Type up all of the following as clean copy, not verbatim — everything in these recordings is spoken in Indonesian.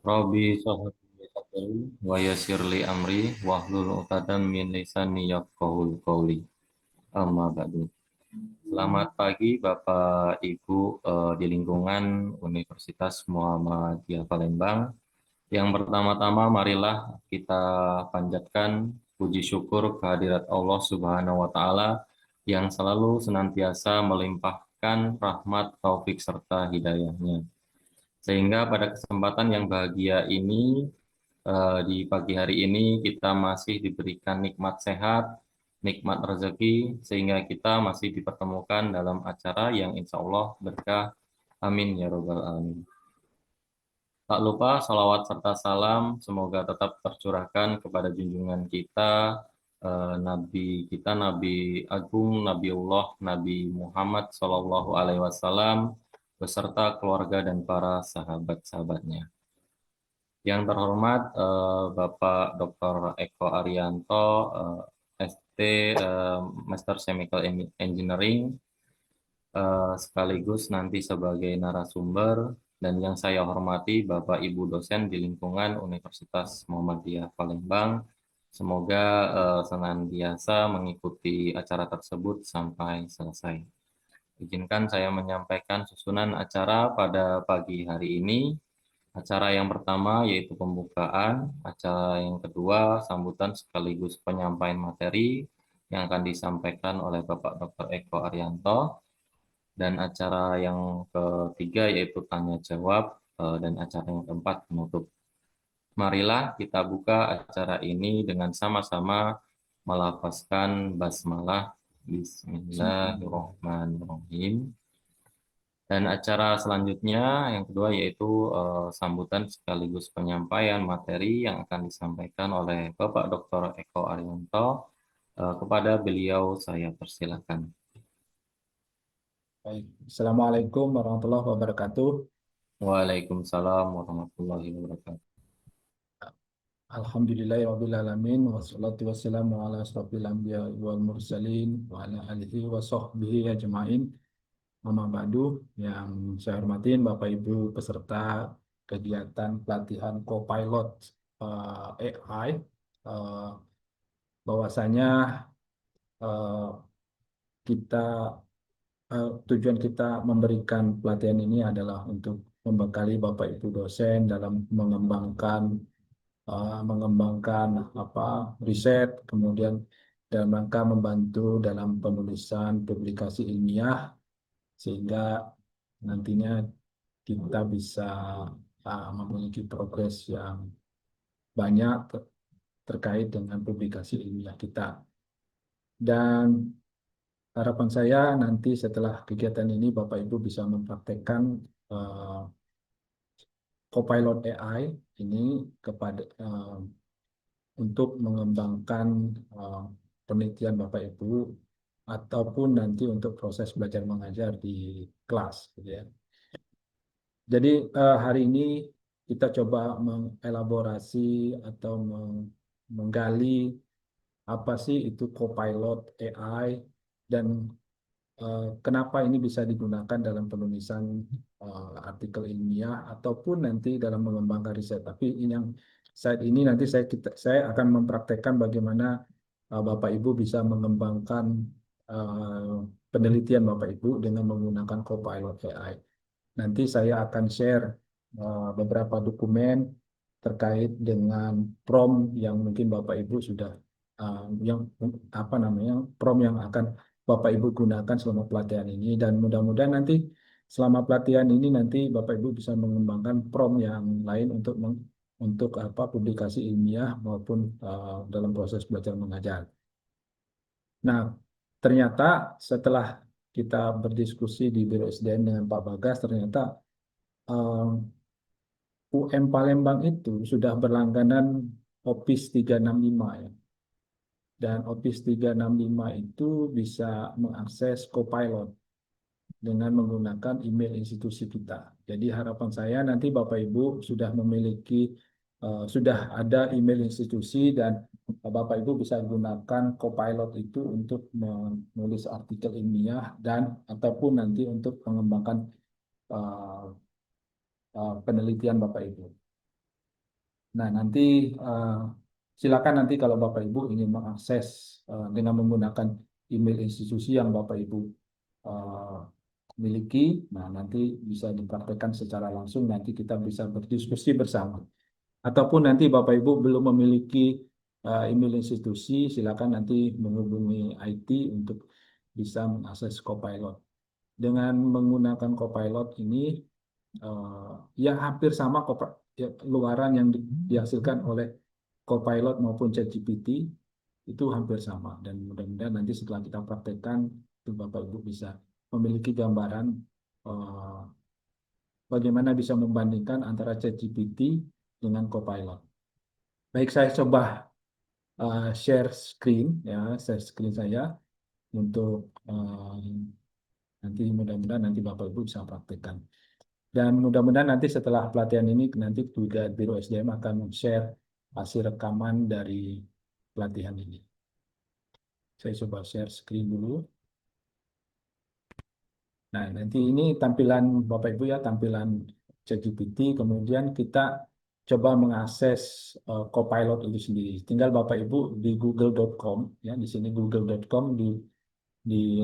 Robi sholli sadri wa yassir li amri wahlul 'uqdatam min lisani yafqahul qawli. Amma ba'du. Selamat pagi Bapak Ibu di lingkungan Universitas Muhammadiyah Palembang. Yang pertama-tama marilah kita panjatkan puji syukur kehadirat Allah Subhanahu wa taala yang selalu senantiasa melimpahkan rahmat, taufik serta hidayahnya. Sehingga pada kesempatan yang bahagia ini, di pagi hari ini kita masih diberikan nikmat sehat, nikmat rezeki, sehingga kita masih dipertemukan dalam acara yang insya Allah berkah. Amin ya robbal alamin. Tak lupa salawat serta salam semoga tetap tercurahkan kepada junjungan kita, Nabi kita, Nabi Agung, Nabiullah, Nabi Muhammad Shallallahu Alaihi Wasallam, beserta keluarga dan para sahabat-sahabatnya. Yang terhormat Bapak Dr. Eko Arianto, ST, Master Chemical Engineering, sekaligus nanti sebagai narasumber, dan yang saya hormati Bapak Ibu dosen di lingkungan Universitas Muhammadiyah Palembang. Semoga senantiasa mengikuti acara tersebut sampai selesai. Izinkan saya menyampaikan susunan acara pada pagi hari ini. Acara yang pertama yaitu pembukaan, acara yang kedua sambutan sekaligus penyampaian materi yang akan disampaikan oleh Bapak Dr. Eko Arianto, dan acara yang ketiga yaitu tanya jawab, dan acara yang keempat penutup. Marilah kita buka acara ini dengan sama-sama melafazkan basmalah. Bismillahirrahmanirrahim. Dan acara selanjutnya yang kedua yaitu sambutan sekaligus penyampaian materi yang akan disampaikan oleh Bapak Dr. Eko Arianto. Kepada beliau saya persilakan. Baik. Assalamualaikum warahmatullahi wabarakatuh. Waalaikumsalam warahmatullahi wabarakatuh. Alhamdulillahirabbil alamin wassalatu wassalamu ala asrofil anbiya wal mursalin wa ala alihi wa sahbihi ajmain. Amma ba'du, yang saya hormatin Bapak Ibu peserta kegiatan pelatihan Copilot AI, eh, bahwasanya eh, kita tujuan kita memberikan pelatihan ini adalah untuk membekali Bapak Ibu dosen dalam mengembangkan riset, kemudian dalam rangka membantu dalam penulisan publikasi ilmiah, sehingga nantinya kita bisa memiliki progres yang banyak terkait dengan publikasi ilmiah kita. Dan harapan saya nanti setelah kegiatan ini Bapak Ibu bisa mempraktekkan uh, Copilot AI ini untuk mengembangkan penelitian Bapak Ibu ataupun nanti untuk proses belajar mengajar di kelas, gitu ya. Jadi hari ini kita coba mengelaborasi atau menggali apa sih itu Copilot AI dan kenapa ini bisa digunakan dalam penulisan artikel ilmiah ataupun nanti dalam mengembangkan riset. Tapi ini yang saat ini nanti saya akan mempraktekkan bagaimana Bapak Ibu bisa mengembangkan uh, penelitian Bapak Ibu dengan menggunakan Copilot AI. Nanti saya akan share beberapa dokumen terkait dengan prompt yang mungkin Bapak Ibu sudah yang prompt yang akan Bapak Ibu gunakan selama pelatihan ini, dan mudah-mudahan nanti selama pelatihan ini nanti Bapak Ibu bisa mengembangkan prompt yang lain untuk publikasi ilmiah maupun dalam proses belajar mengajar. Nah, ternyata setelah kita berdiskusi di Biro SDM dengan Pak Bagas, ternyata UM Palembang itu sudah berlangganan Office 365 ya. Dan Office 365 itu bisa mengakses Copilot dengan menggunakan email institusi kita. Jadi harapan saya nanti Bapak Ibu sudah sudah ada email institusi, dan Bapak Ibu bisa gunakan Copilot itu untuk menulis artikel ilmiah dan ataupun nanti untuk mengembangkan uh, penelitian Bapak Ibu. Nah, nanti eh, silakan nanti kalau Bapak Ibu ingin mengakses dengan menggunakan email institusi yang Bapak Ibu eh, miliki, nah nanti bisa dipraktekkan secara langsung, nanti kita bisa berdiskusi bersama. Ataupun nanti Bapak Ibu belum memiliki email institusi, silakan nanti menghubungi IT untuk bisa mengakses Copilot. Dengan menggunakan Copilot ini, eh, yang hampir sama ya, luaran yang dihasilkan oleh Copilot maupun ChatGPT itu hampir sama, dan mudah-mudahan nanti setelah kita praktekkan itu Bapak Ibu bisa memiliki gambaran eh, bagaimana bisa membandingkan antara ChatGPT dengan Copilot. Baik, saya coba share screen ya, share screen saya untuk nanti mudah-mudahan nanti Bapak Ibu bisa praktekkan. Dan mudah-mudahan nanti setelah pelatihan ini, nanti juga Biro SDM akan share hasil rekaman dari pelatihan ini. Saya coba share screen dulu. Nah, nanti ini tampilan Bapak Ibu ya, tampilan ChatGPT. Kemudian kita coba mengakses Copilot itu sendiri. Tinggal Bapak Ibu di google.com ya, di sini google.com di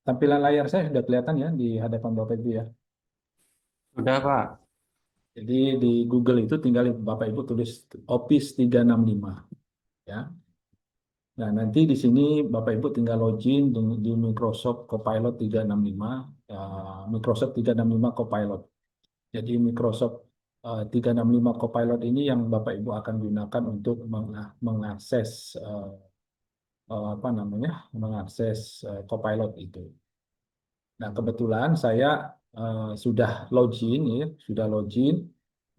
tampilan layar saya sudah kelihatan ya di hadapan Bapak Ibu ya. Sudah, Pak. Jadi di Google itu tinggal Bapak Ibu tulis Office 365 ya. Nah, nanti di sini Bapak Ibu tinggal login di Microsoft Copilot 365, Microsoft 365 Copilot. Jadi Microsoft 365 Copilot ini yang Bapak Ibu akan gunakan untuk mengakses apa namanya? Mengakses Copilot itu. Nah, kebetulan saya sudah login ya, sudah login.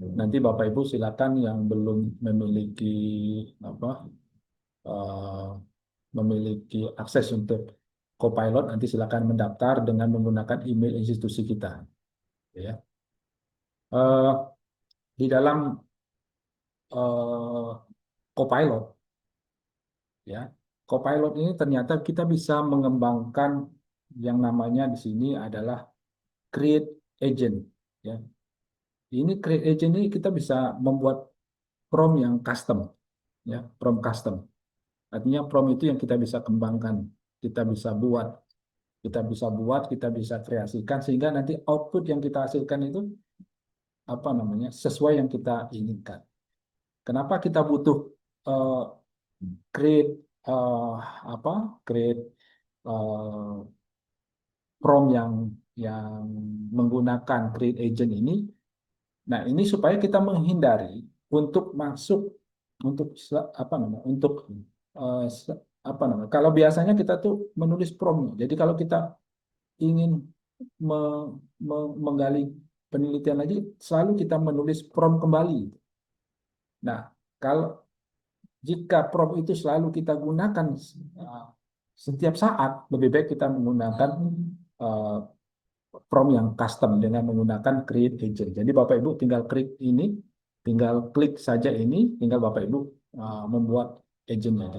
Nanti Bapak Ibu silakan yang belum memiliki apa eh, memiliki akses untuk Copilot, nanti silakan mendaftar dengan menggunakan email institusi kita. Ya. Eh, di dalam Copilot, ya, Copilot ini ternyata kita bisa mengembangkan yang namanya di sini adalah create agent. Ya. Ini create agent ini kita bisa membuat prompt yang custom, ya, prompt custom. Artinya prompt itu yang kita bisa kembangkan, kita bisa buat, kita bisa kreasikan sehingga nanti output yang kita hasilkan itu apa namanya sesuai yang kita inginkan. Kenapa kita butuh uh, create uh, apa create uh, prompt yang menggunakan create agent ini? Nah, ini supaya kita menghindari untuk masuk untuk apa namanya untuk uh, apa namanya kalau biasanya kita tuh menulis prompt. Jadi kalau kita ingin menggali penelitian lagi, selalu kita menulis prompt kembali. Nah, kalau jika prompt itu selalu kita gunakan uh, setiap saat, lebih baik kita menggunakan uh, prompt yang custom dengan menggunakan create agent. Jadi Bapak Ibu tinggal klik ini, tinggal klik saja ini, tinggal Bapak Ibu membuat agentnya.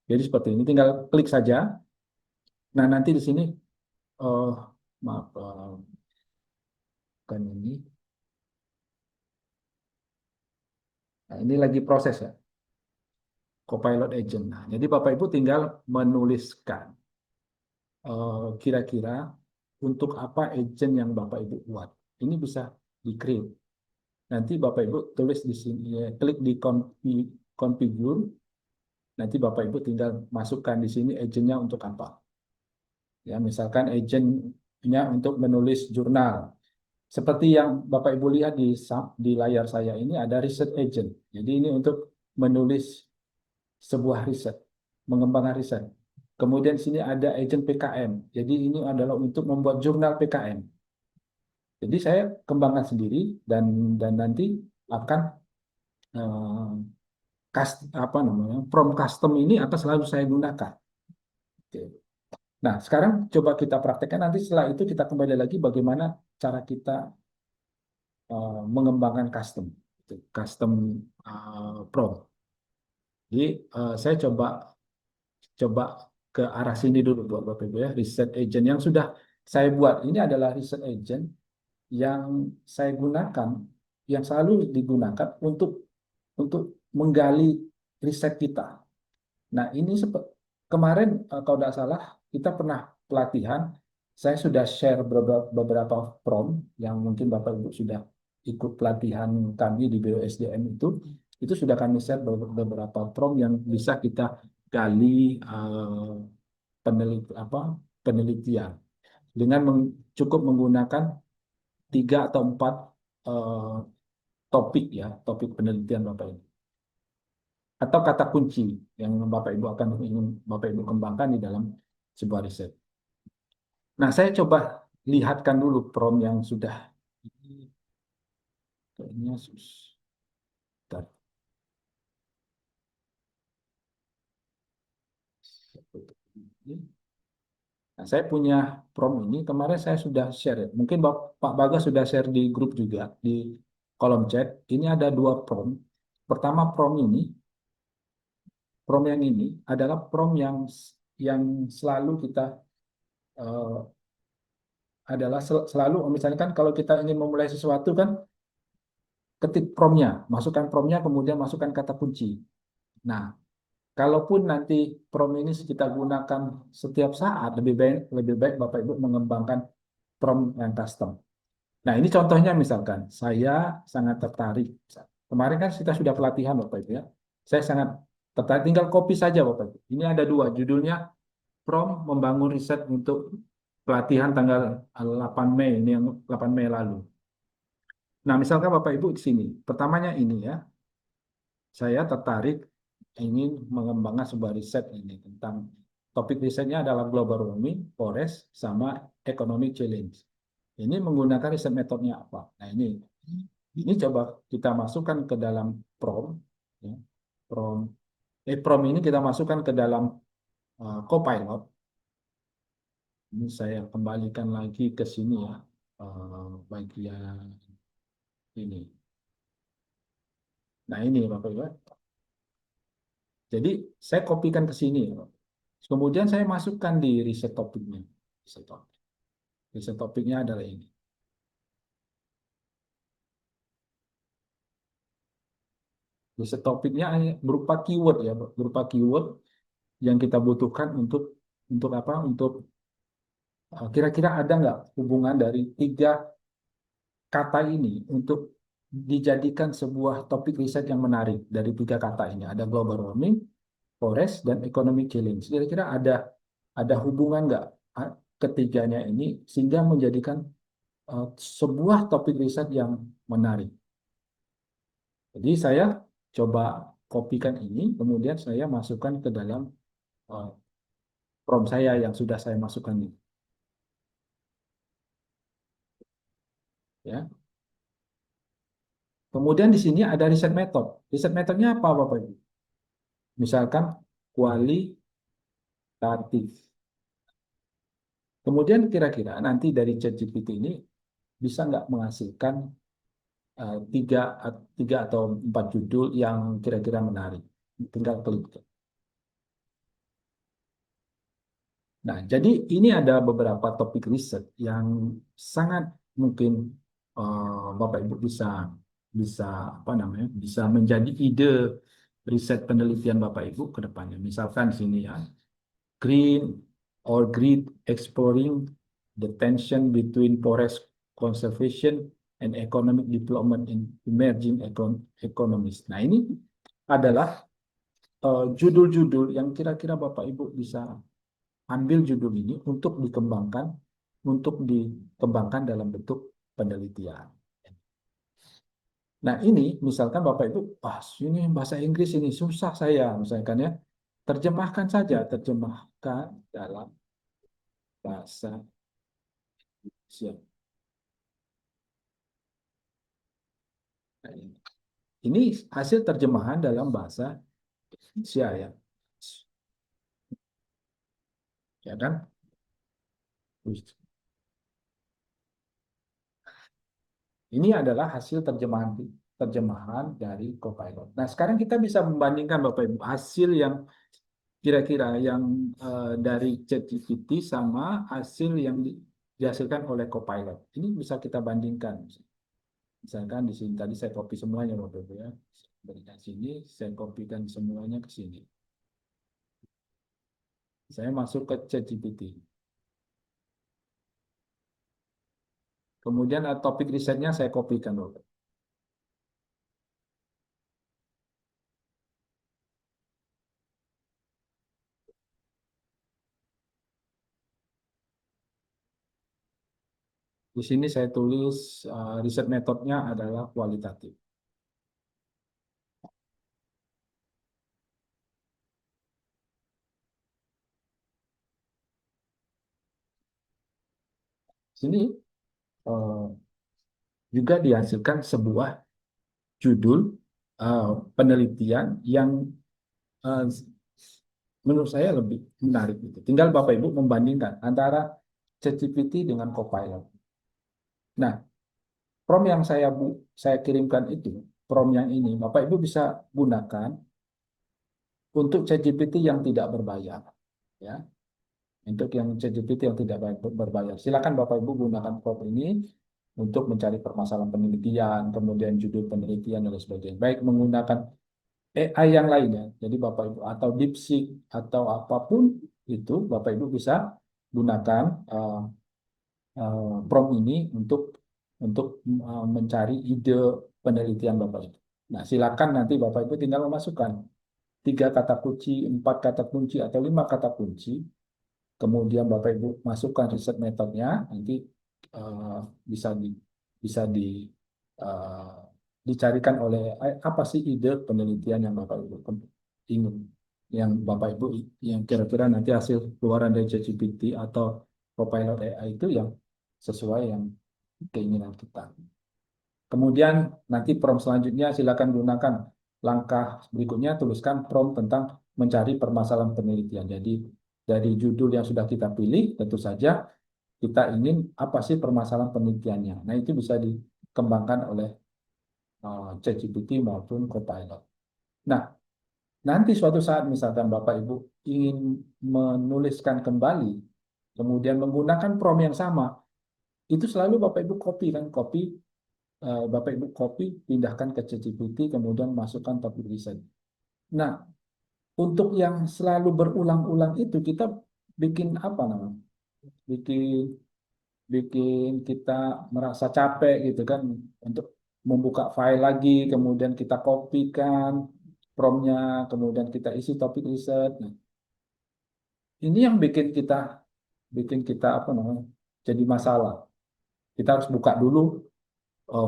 Jadi seperti ini, tinggal klik saja. Nah, nanti di sini, uh, maaf, bukan ini. Nah, ini lagi proses ya, Copilot Agent. Nah, jadi Bapak Ibu tinggal menuliskan kira-kira untuk apa agent yang Bapak Ibu buat. Ini bisa di-create. Nanti Bapak Ibu tulis di sini, ya, klik di configure. Nanti Bapak Ibu tinggal masukkan di sini agentnya untuk apa. Ya, misalkan agentnya untuk menulis jurnal. Seperti yang Bapak Ibu lihat di layar saya ini ada research agent. Jadi ini untuk menulis sebuah riset, mengembangkan riset. Kemudian sini ada agent PKM. Jadi ini adalah untuk membuat jurnal PKM. Jadi saya kembangkan sendiri dan nanti akan eh, apa namanya prompt custom ini akan selalu saya gunakan. Oke. Nah, sekarang coba kita praktekkan. Nanti setelah itu kita kembali lagi bagaimana cara kita mengembangkan custom prompt. Jadi saya coba ke arah sini dulu buat Bapak Ibu ya, research agent yang sudah saya buat. Ini adalah research agent yang saya gunakan yang selalu digunakan untuk menggali riset kita. Nah, ini kemarin kalau tidak salah kita pernah pelatihan, saya sudah share beberapa prompt yang mungkin Bapak Ibu sudah ikut pelatihan kami di BUSDM itu sudah kami share beberapa prompt yang bisa kita gali penelitian dengan cukup menggunakan 3 atau 4 eh, topik ya, topik penelitian Bapak Ibu atau kata kunci yang Bapak Ibu akan ingin Bapak Ibu kembangkan di dalam sebuah riset. Nah, saya coba lihatkan dulu prompt yang sudah kayaknya susah. Nah, saya punya prompt ini kemarin saya sudah share ya. Mungkin Pak Bagas sudah share di grup juga di kolom chat. Ini ada 2 prompt. Pertama prompt yang ini adalah prompt yang selalu kita eh, adalah selalu misalnya kan kalau kita ingin memulai sesuatu kan ketik promptnya, masukkan promptnya kemudian masukkan kata kunci. Nah, kalaupun nanti prompt ini kita gunakan setiap saat lebih baik Bapak Ibu mengembangkan prompt yang custom. Nah, ini contohnya misalkan saya sangat tertarik. Kemarin kan kita sudah pelatihan Bapak Ibu ya. Saya sangat tertarik tinggal copy saja Bapak Ibu. Ini ada 2 judulnya prompt membangun riset untuk pelatihan tanggal 8 Mei ini yang 8 Mei lalu. Nah, misalkan Bapak Ibu di sini. Pertamanya ini ya, saya tertarik ingin mengembangkan sebuah riset ini tentang topik risetnya adalah global warming, forest, sama economic challenge. Ini menggunakan riset metodenya apa? Nah, ini coba kita masukkan ke dalam prompt, ya. Prompt, prompt ini kita masukkan ke dalam Copilot. Ini saya kembalikan lagi ke sini ya, bagian ini. Nah, ini Bapak Ibu. Jadi saya kopikan ke sini. Kemudian saya masukkan di riset topiknya. Riset topik. Riset topiknya adalah ini. Riset topiknya berupa keyword ya, berupa keyword yang kita butuhkan untuk apa? Untuk kira-kira ada nggak hubungan dari 3 kata ini untuk dijadikan sebuah topik riset yang menarik dari 3 kata ini. Ada global warming, forest, dan economic challenge. Kira-kira ada hubungan nggak ketiganya ini sehingga menjadikan sebuah topik riset yang menarik. Jadi saya coba kopikan ini, kemudian saya masukkan ke dalam uh, prompt saya yang sudah saya masukkan ini. Ya. Kemudian di sini ada riset metode. Riset metodenya apa, Bapak Ibu? Misalkan kualitatif. Kemudian kira-kira nanti dari ChatGPT ini bisa nggak menghasilkan tiga atau 4 judul yang kira-kira menarik. Tinggal klik. Nah, jadi ini ada beberapa topik riset yang sangat mungkin Bapak Ibu bisa bisa apa namanya bisa menjadi ide riset penelitian Bapak Ibu ke depannya. Misalkan di sini ya, green or grid exploring the tension between forest conservation and economic development in emerging economies. Nah, ini adalah judul-judul yang kira-kira Bapak Ibu bisa ambil judul ini untuk dikembangkan dalam bentuk penelitian. Nah, ini misalkan Bapak Ibu, ini bahasa Inggris ini susah saya, misalkan ya, terjemahkan saja, terjemahkan dalam bahasa Indonesia. Nah, ini hasil terjemahan dalam bahasa Indonesia ya. Ya kan? Ini adalah hasil terjemahan dari Copilot. Nah, sekarang kita bisa membandingkan Bapak Ibu hasil yang kira-kira yang dari ChatGPT sama hasil yang dihasilkan oleh Copilot. Ini bisa kita bandingkan. Misalkan di sini tadi saya copy semuanya Bapak Ibu ya. Dari sini saya kopikan semuanya ke sini. Saya masuk ke ChatGPT. Kemudian topik risetnya saya kopikan Bapak. Di sini saya tulis riset metodenya adalah kualitatif. Sini eh, juga dihasilkan sebuah judul penelitian yang eh, menurut saya lebih menarik gitu. Tinggal Bapak Ibu membandingkan antara ChatGPT dengan Copilot. Nah, prompt yang saya kirimkan itu, prompt yang ini Bapak Ibu bisa gunakan untuk ChatGPT yang tidak berbayar, ya. Untuk yang ChatGPT yang tidak berbayar, silakan Bapak Ibu gunakan prompt ini untuk mencari permasalahan penelitian, kemudian judul penelitian dan lain sebagainya. Baik menggunakan AI yang lainnya, jadi Bapak Ibu atau DeepSeek atau apapun itu, Bapak Ibu bisa gunakan prompt ini untuk mencari ide penelitian Bapak Ibu. Nah, silakan nanti Bapak Ibu tinggal memasukkan 3 kata kunci, 4 kata kunci, atau 5 kata kunci. Kemudian Bapak Ibu masukkan riset metodenya, nanti eh, bisa di bisa di eh, dicarikan oleh apa sih ide penelitian yang Bapak Ibu ingin, yang Bapak Ibu yang kira-kira nanti hasil keluaran dari ChatGPT atau Copilot AI itu yang sesuai yang keinginan kita. Kemudian nanti prompt selanjutnya silakan gunakan langkah berikutnya, tuliskan prompt tentang mencari permasalahan penelitian. Jadi dari judul yang sudah kita pilih, tentu saja kita ingin apa sih permasalahan penelitiannya. Nah, itu bisa dikembangkan oleh ChatGPT maupun Copilot. Nah, nanti suatu saat misalkan Bapak Ibu ingin menuliskan kembali, kemudian menggunakan prompt yang sama, itu selalu Bapak Ibu copy kan, Bapak Ibu copy, pindahkan ke ChatGPT, kemudian masukkan topik riset. Nah, untuk yang selalu berulang-ulang itu kita bikin apa namanya? Bikin bikin kita merasa capek gitu kan, untuk membuka file lagi, kemudian kita kopikan promnya, kemudian kita isi topik riset. Nah, ini yang bikin kita apa namanya? Jadi masalah. Kita harus buka dulu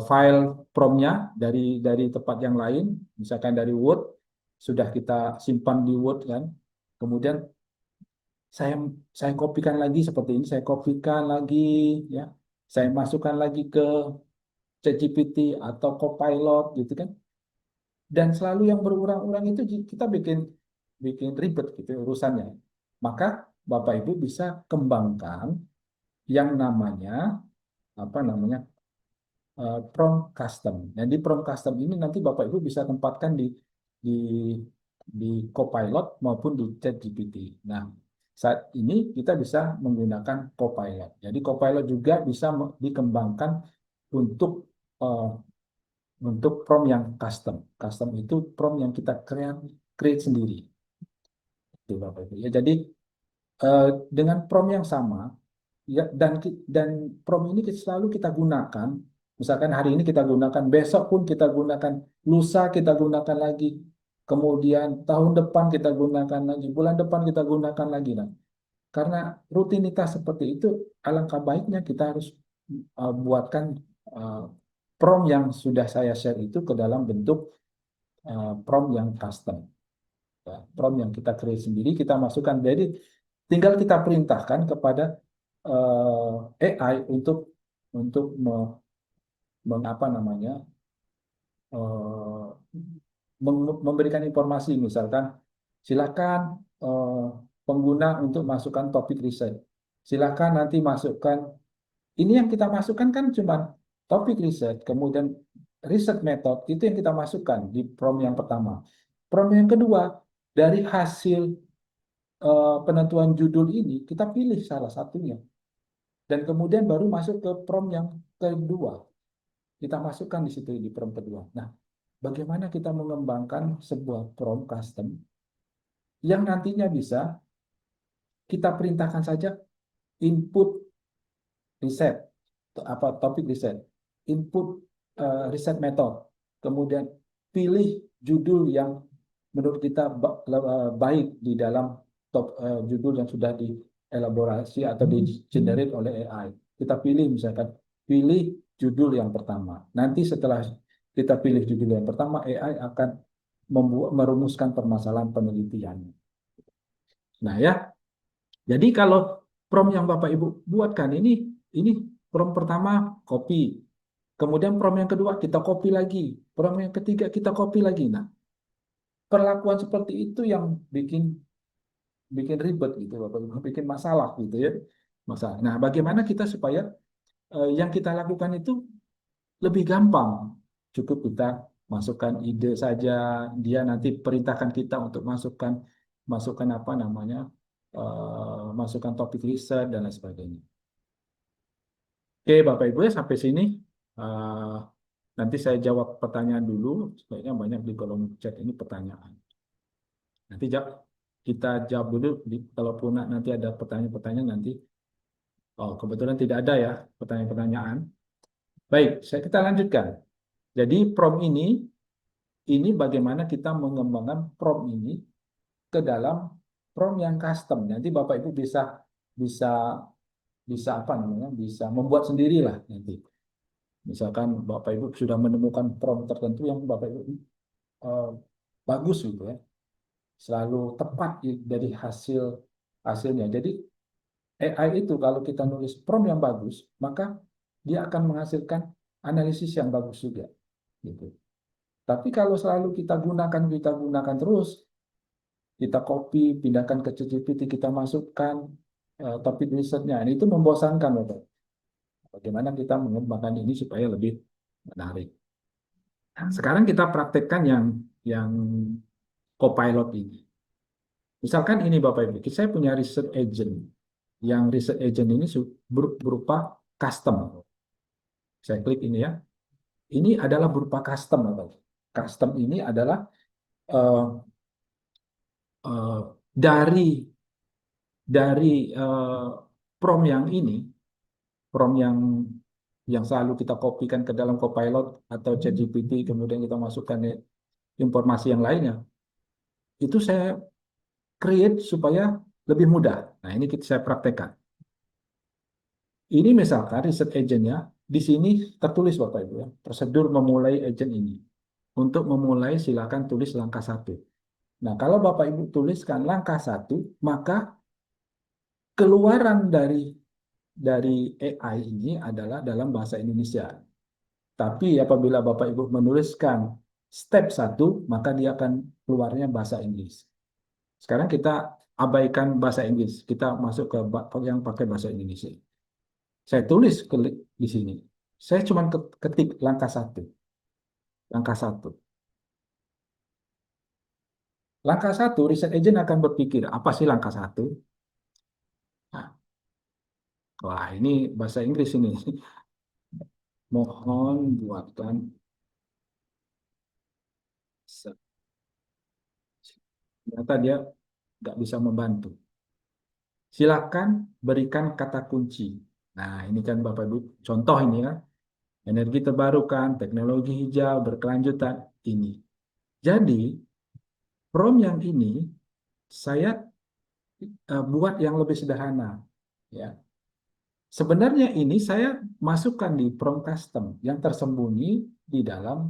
file promnya dari tempat yang lain, misalkan dari Word, sudah kita simpan di Word kan. Kemudian saya saya kopikan lagi seperti ini, saya kopikan lagi, ya. Saya masukkan lagi ke ChatGPT atau Copilot gitu kan. Dan selalu yang berulang-ulang itu kita bikin bikin ribet gitu urusannya. Maka Bapak Ibu bisa kembangkan yang namanya apa namanya prompt custom. Nah, di prompt custom ini nanti Bapak Ibu bisa tempatkan di di Copilot maupun di ChatGPT. Nah, saat ini kita bisa menggunakan Copilot. Jadi Copilot juga bisa dikembangkan untuk eh, untuk prompt yang custom. Custom itu prompt yang kita create sendiri. Itu Bapak Ibu. Ya, jadi eh, dengan prompt yang sama, ya, dan prompt ini selalu kita gunakan. Misalkan hari ini kita gunakan, besok pun kita gunakan, lusa kita gunakan lagi, kemudian tahun depan kita gunakan lagi, bulan depan kita gunakan lagi. Nah, karena rutinitas seperti itu, alangkah baiknya kita harus buatkan uh, prompt yang sudah saya share itu ke dalam bentuk prompt yang custom. Ya, prompt yang kita create sendiri, kita masukkan. Jadi tinggal kita perintahkan kepada AI untuk mengapa namanya eh, memberikan informasi, misalkan silakan pengguna untuk masukkan topik riset, silakan nanti masukkan ini, yang kita masukkan kan cuma topik riset, kemudian riset metode itu yang kita masukkan di prompt yang pertama. Prompt yang kedua, dari hasil penentuan judul ini kita pilih salah satunya dan kemudian baru masuk ke prompt yang kedua. kita masukkan di situ di prompt kedua. Nah, bagaimana kita mengembangkan sebuah prompt custom yang nantinya bisa kita perintahkan saja input riset, apa topik riset, input riset method, kemudian pilih judul yang menurut kita baik di dalam judul yang sudah dielaborasi atau di generate oleh AI. Kita pilih misalkan, pilih judul yang pertama. Nanti setelah kita pilih judul yang pertama, AI akan merumuskan permasalahan penelitiannya. Nah ya, jadi kalau prompt yang Bapak Ibu buatkan ini prompt pertama copy, kemudian prompt yang kedua kita copy lagi, prompt yang ketiga kita copy lagi. Nah, perlakuan seperti itu yang bikin bikin ribet gitu, Bapak Ibu, bikin masalah gitu ya. Masalah. Nah, bagaimana kita supaya yang kita lakukan itu lebih gampang? Cukup kita masukkan ide saja, dia nanti perintahkan kita untuk masukkan masukkan apa namanya? Masukkan topik riset dan lain sebagainya. Oke, Bapak Ibu ya sampai sini. Eh, Nanti saya jawab pertanyaan dulu. Sebaiknya banyak di kolom chat ini pertanyaan. Nanti kita jawab dulu. Kalaupun nanti ada pertanyaan-pertanyaan nanti. Oh, kebetulan tidak ada ya pertanyaan-pertanyaan. Baik, kita lanjutkan. Jadi prompt ini bagaimana kita mengembangkan prompt ini ke dalam prompt yang custom. Nanti Bapak Ibu bisa bisa bisa apa namanya? Bisa membuat sendirilah nanti. Misalkan Bapak Ibu sudah menemukan prompt tertentu yang Bapak Ibu eh, bagus gitu ya, selalu tepat dari hasilnya. Jadi AI itu kalau kita nulis prompt yang bagus, maka dia akan menghasilkan analisis yang bagus juga gitu. Tapi kalau selalu kita gunakan terus, kita copy, pindahkan ke ChatGPT, kita masukkan topik risetnya, ini itu membosankan Bapak. Bagaimana kita mengembangkan ini supaya lebih menarik. Nah, sekarang kita praktekkan yang Copilot ini. Misalkan ini Bapak Ibu, saya punya research agent. Yang research agent ini berupa custom. Saya klik ini ya. Ini adalah berupa custom Bapak. Custom ini adalah uh, uh, dari prompt yang ini, prompt yang selalu kita kopikan ke dalam Copilot atau ChatGPT, kemudian kita masukkan informasi yang lainnya. Itu saya create supaya lebih mudah. Nah, ini saya praktekkan. Ini misalkan riset agentnya, di sini tertulis Bapak Ibu ya, prosedur memulai agent ini. Untuk memulai silakan tulis langkah 1. Nah, kalau Bapak Ibu tuliskan langkah 1, maka keluaran dari AI ini adalah dalam bahasa Indonesia. Tapi apabila Bapak Ibu menuliskan step 1, maka dia akan keluarnya bahasa Inggris. Sekarang kita abaikan bahasa Inggris, kita masuk ke yang pakai bahasa Indonesia. Saya tulis di sini. Saya cuma ketik langkah 1. Langkah 1. Langkah 1, riset agent akan berpikir, apa sih langkah 1? Nah, wah, ini bahasa Inggris ini. Mohon buatkan. Ternyata dia nggak bisa membantu. Silakan berikan kata kunci. Nah, ini kan Bapak Ibu, contoh ini ya. Energi terbarukan, teknologi hijau, berkelanjutan, ini. Jadi, prompt yang ini saya buat yang lebih sederhana. Ya. Sebenarnya ini saya masukkan di prompt custom yang tersembunyi di dalam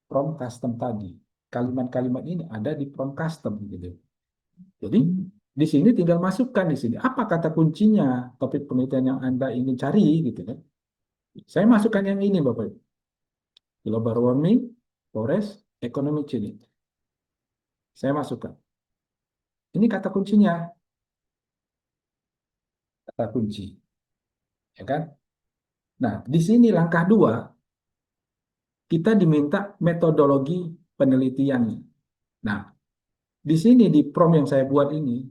prompt custom tadi. Kalimat-kalimat ini ada di prompt custom gitu. Jadi di sini tinggal masukkan di sini apa kata kuncinya topik penelitian yang Anda ingin cari gitu kan. Saya masukkan yang ini Bapak Ibu. Global warming, forest, economic change. Saya masukkan. Ini kata kuncinya. Kata kunci. Ya kan? Nah, di sini langkah 2 kita diminta metodologi penelitian. Nah, di sini di prompt yang saya buat ini,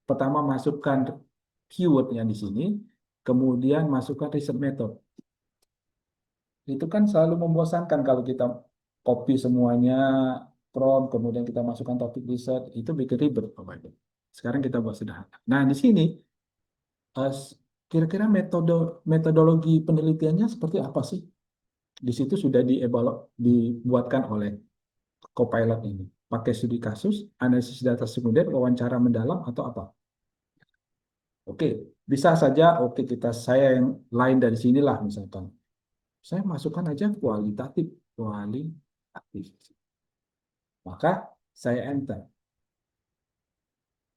pertama masukkan keywordnya di sini, kemudian masukkan riset method. Itu kan selalu membosankan kalau kita copy semuanya, prompt, kemudian kita masukkan topik riset, itu bikin ribet, Bapak Ibu. Sekarang kita buat sederhana. Nah, di sini eh, kira-kira metodologi penelitiannya seperti apa sih? Di situ sudah dibuatkan oleh Copilot ini. Pakai studi kasus, analisis data sekunder, wawancara mendalam, atau apa? Oke, bisa saja, oke saya yang lain dari sinilah misalkan. Saya masukkan aja kualitatif, kualitatif. Maka saya enter.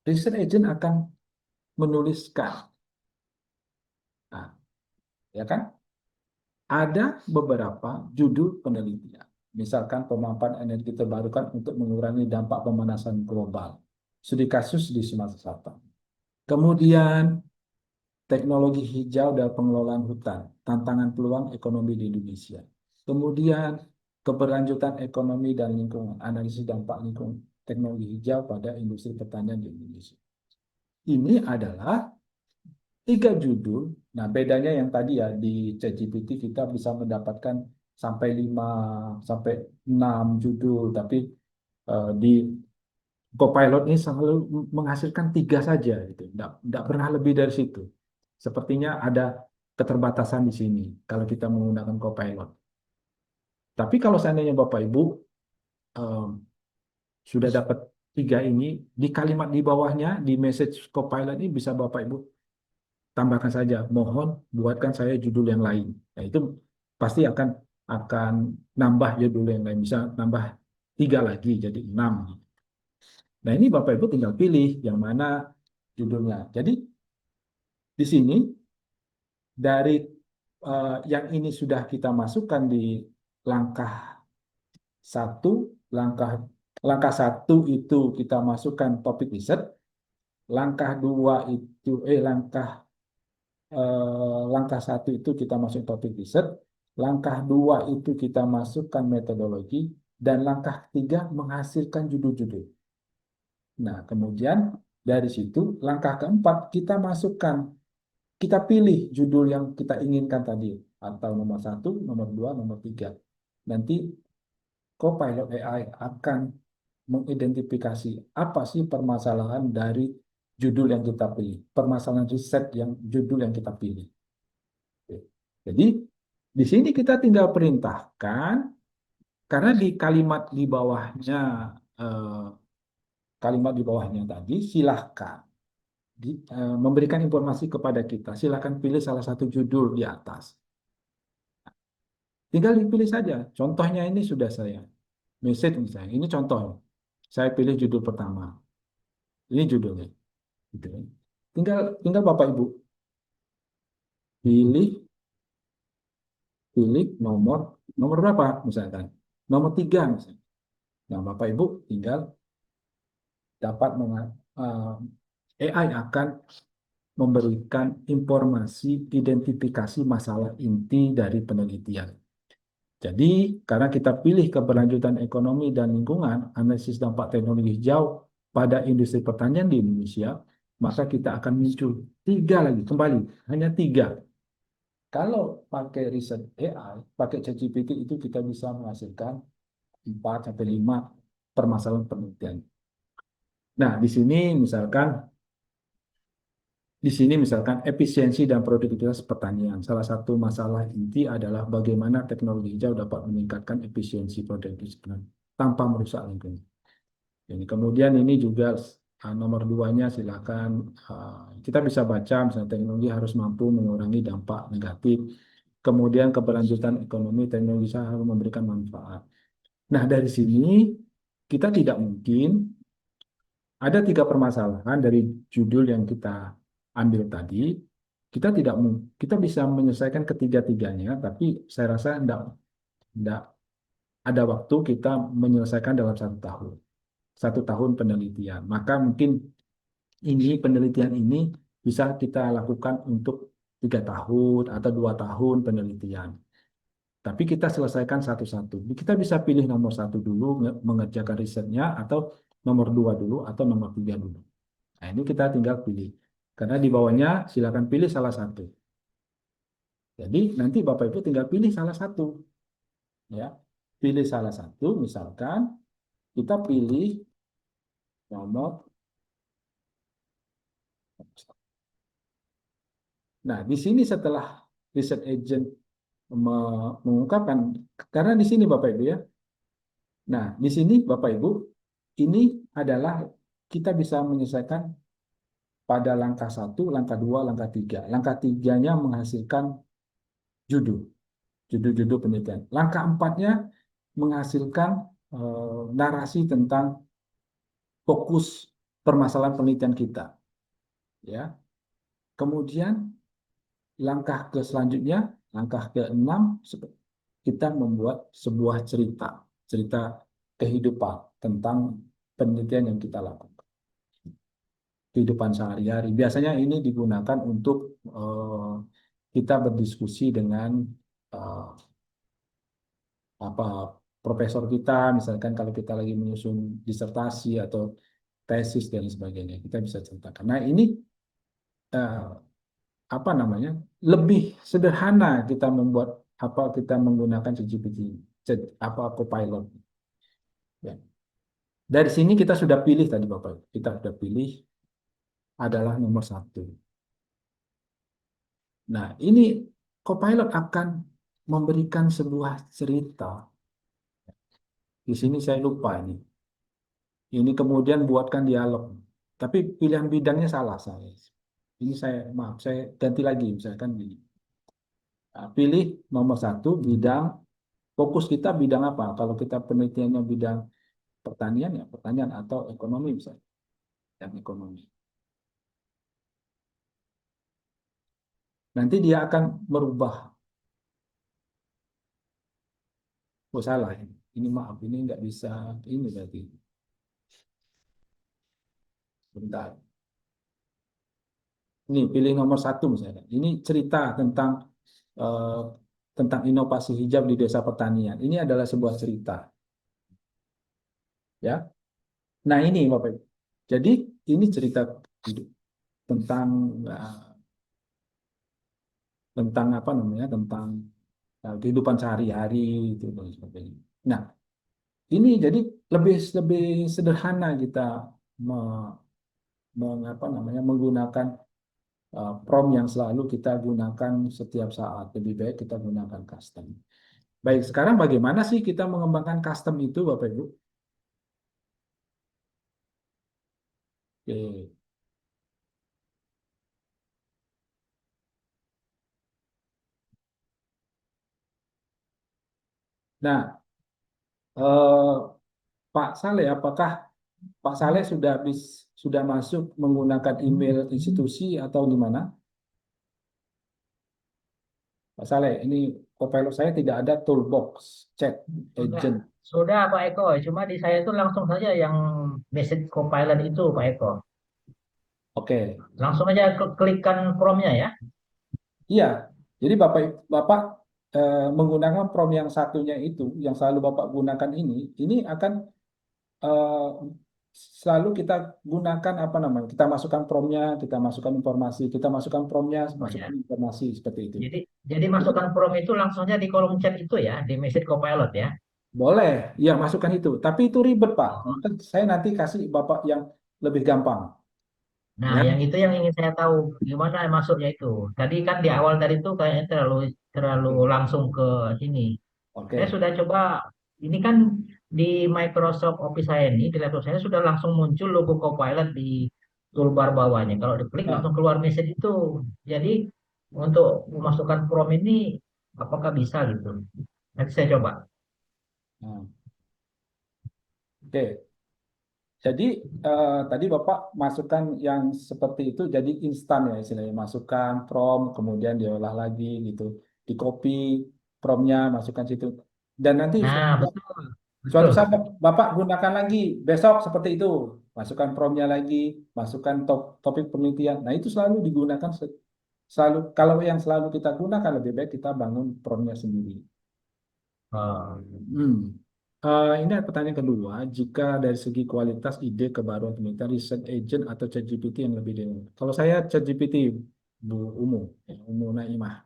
Research agent akan menuliskan. Nah, ya kan? Ada beberapa judul penelitian. Misalkan pemanfaatan energi terbarukan untuk mengurangi dampak pemanasan global. Studi kasus di Sumatera Selatan. Kemudian teknologi hijau dan pengelolaan hutan, tantangan peluang ekonomi di Indonesia. Kemudian keberlanjutan ekonomi dan lingkungan, analisis dampak lingkungan teknologi hijau pada industri pertanian di Indonesia. Ini adalah 3 judul. Nah, bedanya yang tadi ya di ChatGPT kita bisa mendapatkan sampai 5 sampai 6 judul, tapi di Copilot ini selalu menghasilkan 3 saja, gitu. Tidak pernah lebih dari situ. Sepertinya ada keterbatasan di sini kalau kita menggunakan Copilot. Tapi kalau seandainya Bapak Ibu eh, sudah dapat 3 ini, di kalimat di bawahnya, di message Copilot ini bisa Bapak Ibu tambahkan saja, mohon buatkan saya judul yang lain. Nah, itu pasti akan nambah judul yang lain, bisa nambah 3 lagi jadi 6. Nah, ini Bapak Ibu tinggal pilih yang mana judulnya. Jadi di sini dari yang ini sudah kita masukkan di langkah satu, langkah langkah satu itu kita masukkan topik riset, langkah dua itu langkah satu itu kita masuk topik riset, langkah dua itu kita masukkan metodologi, dan langkah ketiga menghasilkan judul-judul. Nah, kemudian dari situ langkah keempat kita masukkan, kita pilih judul yang kita inginkan tadi, atau nomor satu, nomor dua, nomor tiga. Nanti Copilot AI akan mengidentifikasi apa sih permasalahan dari judul yang kita pilih, permasalahan riset yang judul yang kita pilih. Jadi di sini kita tinggal perintahkan, karena di eh, kalimat di bawahnya tadi silahkan memberikan informasi kepada kita. Silahkan pilih salah satu judul di atas. Tinggal dipilih saja. Contohnya ini sudah saya message misalnya. Ini contoh. Saya pilih judul pertama. Ini judulnya. Gitu. Tinggal tinggal Bapak Ibu pilih pilih nomor nomor berapa misalkan. Nomor 3 misalnya. Nah, Bapak Ibu tinggal dapat AI akan memberikan informasi identifikasi masalah inti dari penelitian. Jadi, karena kita pilih keberlanjutan ekonomi dan lingkungan, analisis dampak teknologi hijau pada industri pertanian di Indonesia, maka kita akan muncul 3 lagi, kembali, hanya 3. Kalau pakai riset AI, pakai ChatGPT itu kita bisa menghasilkan 4 sampai 5 permasalahan penelitian. Nah, di sini misalkan efisiensi dan produktivitas pertanian. Salah satu masalah inti adalah bagaimana teknologi hijau dapat meningkatkan efisiensi produktivitas tanpa merusak lingkungan. Jadi, kemudian ini juga nomor 2-nya silakan kita bisa baca misalnya teknologi harus mampu mengurangi dampak negatif. Kemudian keberlanjutan ekonomi teknologi harus memberikan manfaat. Nah, dari sini kita tidak mungkin ada 3 permasalahan dari judul yang kita ambil tadi. Kita bisa menyelesaikan ketiga-tiganya, tapi saya rasa tidak ada waktu kita menyelesaikan dalam 1 tahun. 1 tahun penelitian. Maka mungkin penelitian ini bisa kita lakukan untuk 3 tahun atau 2 tahun penelitian. Tapi kita selesaikan satu-satu. Kita bisa pilih nomor 1 dulu mengerjakan risetnya, atau nomor 2 dulu, atau nomor 3 dulu. Nah, ini kita tinggal pilih. Karena di bawahnya silakan pilih salah satu. Jadi nanti Bapak Ibu tinggal pilih salah satu, ya. Pilih salah satu, misalkan kita pilih nomor. Nah, di sini setelah research agent mengungkapkan, karena di sini Bapak Ibu ya. Nah, di sini Bapak Ibu, ini adalah kita bisa menyelesaikan pada langkah satu, langkah dua, langkah tiga. Langkah tiganya menghasilkan judul, judul-judul penelitian. Langkah empatnya menghasilkan narasi tentang fokus permasalahan penelitian kita, ya. Kemudian langkah ke selanjutnya, langkah ke-6, kita membuat sebuah cerita, cerita kehidupan tentang penelitian yang kita lakukan, kehidupan sehari-hari. Biasanya ini digunakan untuk kita berdiskusi dengan eh, apa profesor kita, misalkan kalau kita lagi menyusun disertasi atau tesis dan sebagainya, kita bisa ceritakan. Nah, ini eh, apa namanya? Lebih sederhana kita membuat kita menggunakan ChatGPT, Copilot. Ya. Dari sini kita sudah pilih tadi Bapak, kita sudah pilih adalah nomor satu. Nah, ini Copilot akan memberikan sebuah cerita. Di sini saya lupa ini. Ini kemudian buatkan dialog. Tapi pilihan bidangnya salah saya. Ini saya, maaf, saya ganti lagi. Misalkan gini. Nah, pilih nomor satu, bidang, fokus kita bidang apa? Kalau kita penelitiannya bidang pertanian, ya pertanian atau ekonomi misalnya. Yang ekonomi. Nanti dia akan merubah. Oh salah, ini maaf, ini nggak bisa, ini berarti. Bentar. Ini pilih nomor satu misalnya. Ini cerita eh, tentang inovasi hijab di desa pertanian. Ini adalah sebuah cerita, ya. Nah ini Bapak Ibu. Jadi ini cerita hidup tentang eh, tentang apa namanya, tentang kehidupan sehari-hari itu dan sebagainya. Nah ini jadi lebih lebih sederhana kita apa namanya, menggunakan prompt yang selalu kita gunakan setiap saat. Lebih baik kita gunakan custom. Baik, sekarang bagaimana sih kita mengembangkan custom itu, Bapak Ibu? Oke. Nah, eh, Pak Saleh, apakah Pak Saleh sudah masuk menggunakan email institusi atau gimana? Pak Saleh, ini Copilot saya tidak ada toolbox chat Sudah, agent. sudah Pak Eko. Cuma di saya itu langsung saja yang message Copilot itu Pak Eko. Oke, Langsung aja klikkan promnya ya. iya. Jadi Bapak menggunakan prompt yang satunya itu, yang selalu Bapak gunakan ini akan eh, selalu kita gunakan apa namanya? Kita masukkan promnya, kita masukkan informasi, kita masukkan promnya, Oh masukkan ya. informasi seperti itu. Jadi jadi Jadi masukkan prom itu langsung aja di kolom chat itu ya, di message Copilot ya. boleh, ya masukkan itu. Tapi itu ribet Pak. Oh. Saya nanti kasih Bapak yang lebih gampang. Nah, Ya, yang itu yang ingin saya tahu gimana masuknya itu. Tadi kan di awal tadi itu kayaknya terlalu terlalu langsung ke sini. Saya oke. sudah coba, ini kan di Microsoft Office saya ini, di laptop saya sudah langsung muncul logo Copilot di toolbar bawahnya. Kalau diklik Nah, langsung keluar message itu. Jadi untuk memasukkan prompt ini apakah bisa gitu? Nanti saya coba. nah, oke. Jadi tadi Bapak masukkan yang seperti itu jadi instan ya istilahnya. Masukkan prompt, kemudian diolah lagi gitu. Di copy promptnya, masukkan situ. Dan nanti Nah, betul, suatu betul. saat Bapak gunakan lagi, besok seperti itu. Masukkan promptnya lagi, masukkan topik penelitian. Nah itu selalu digunakan, selalu, kalau yang selalu kita gunakan lebih baik kita bangun promptnya sendiri. Oh. Hmm. Ini pertanyaan kedua, jika dari segi kualitas ide kebaruan penelitian, research agent atau ChatGPT yang lebih dulu? Kalau saya ChatGPT, Bu Umu, ya, Umu Naimah.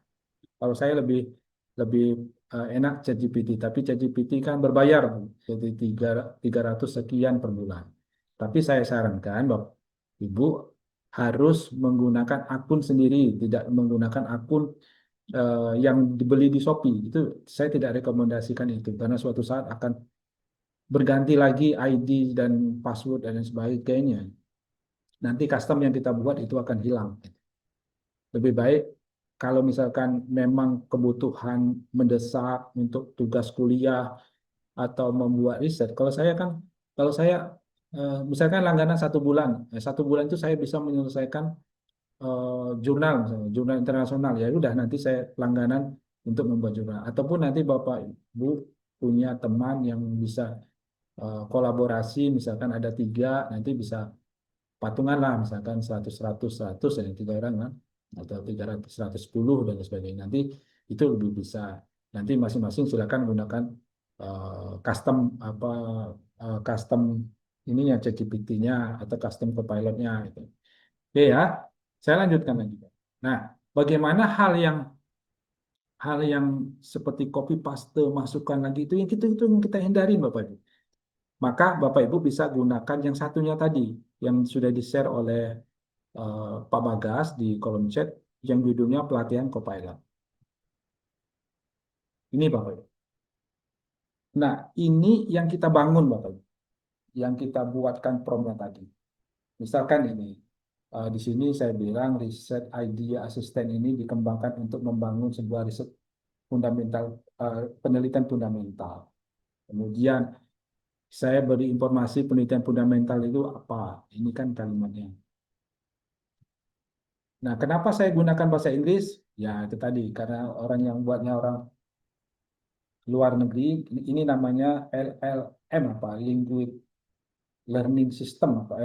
Kalau saya lebih lebih enak ChatGPT, tapi ChatGPT kan berbayar, jadi 300 sekian per bulan. Tapi saya sarankan Bapak Ibu harus menggunakan akun sendiri, tidak menggunakan akun yang dibeli di Shopee. Itu saya tidak rekomendasikan itu karena suatu saat akan berganti lagi ID dan password dan lain sebagainya. Nanti custom yang kita buat itu akan hilang. Lebih baik kalau misalkan memang kebutuhan mendesak untuk tugas kuliah atau membuat riset. Kalau saya misalkan langganan 1 bulan, 1 bulan itu saya bisa menyelesaikan jurnal, misalnya jurnal internasional. Ya udah nanti saya langganan untuk membuat jurnal. Ataupun nanti Bapak Ibu punya teman yang bisa kolaborasi, misalkan ada 3, nanti bisa patungan lah, misalkan 100 100 100 ya 3 orang kan, atau 300 110 dan sebagainya. Nanti itu lebih bisa. Nanti masing-masing silakan gunakan custom apa custom ininya ChatGPT-nya atau custom Copilot-nya gitu. Oke ya, saya lanjutkan lagi. Nah, bagaimana hal yang seperti copy paste masukkan lagi itu yang kita hindarin Bapak Ibu. Maka Bapak Ibu bisa gunakan yang satunya tadi yang sudah di-share oleh Pak Bagas di kolom chat yang judulnya pelatihan Copilot. Ini Bapak Ibu. Nah, ini yang kita bangun Bapak Ibu. Yang kita buatkan promnya tadi. Misalkan ini, di sini saya bilang riset idea assistant ini dikembangkan untuk membangun sebuah riset fundamental, penelitian fundamental. Kemudian saya beri informasi penelitian fundamental itu apa? Ini kan kalimatnya. Nah, kenapa saya gunakan bahasa Inggris? Ya, itu tadi karena orang yang buatnya orang luar negeri. Ini namanya LLM apa? Language Learning System apa?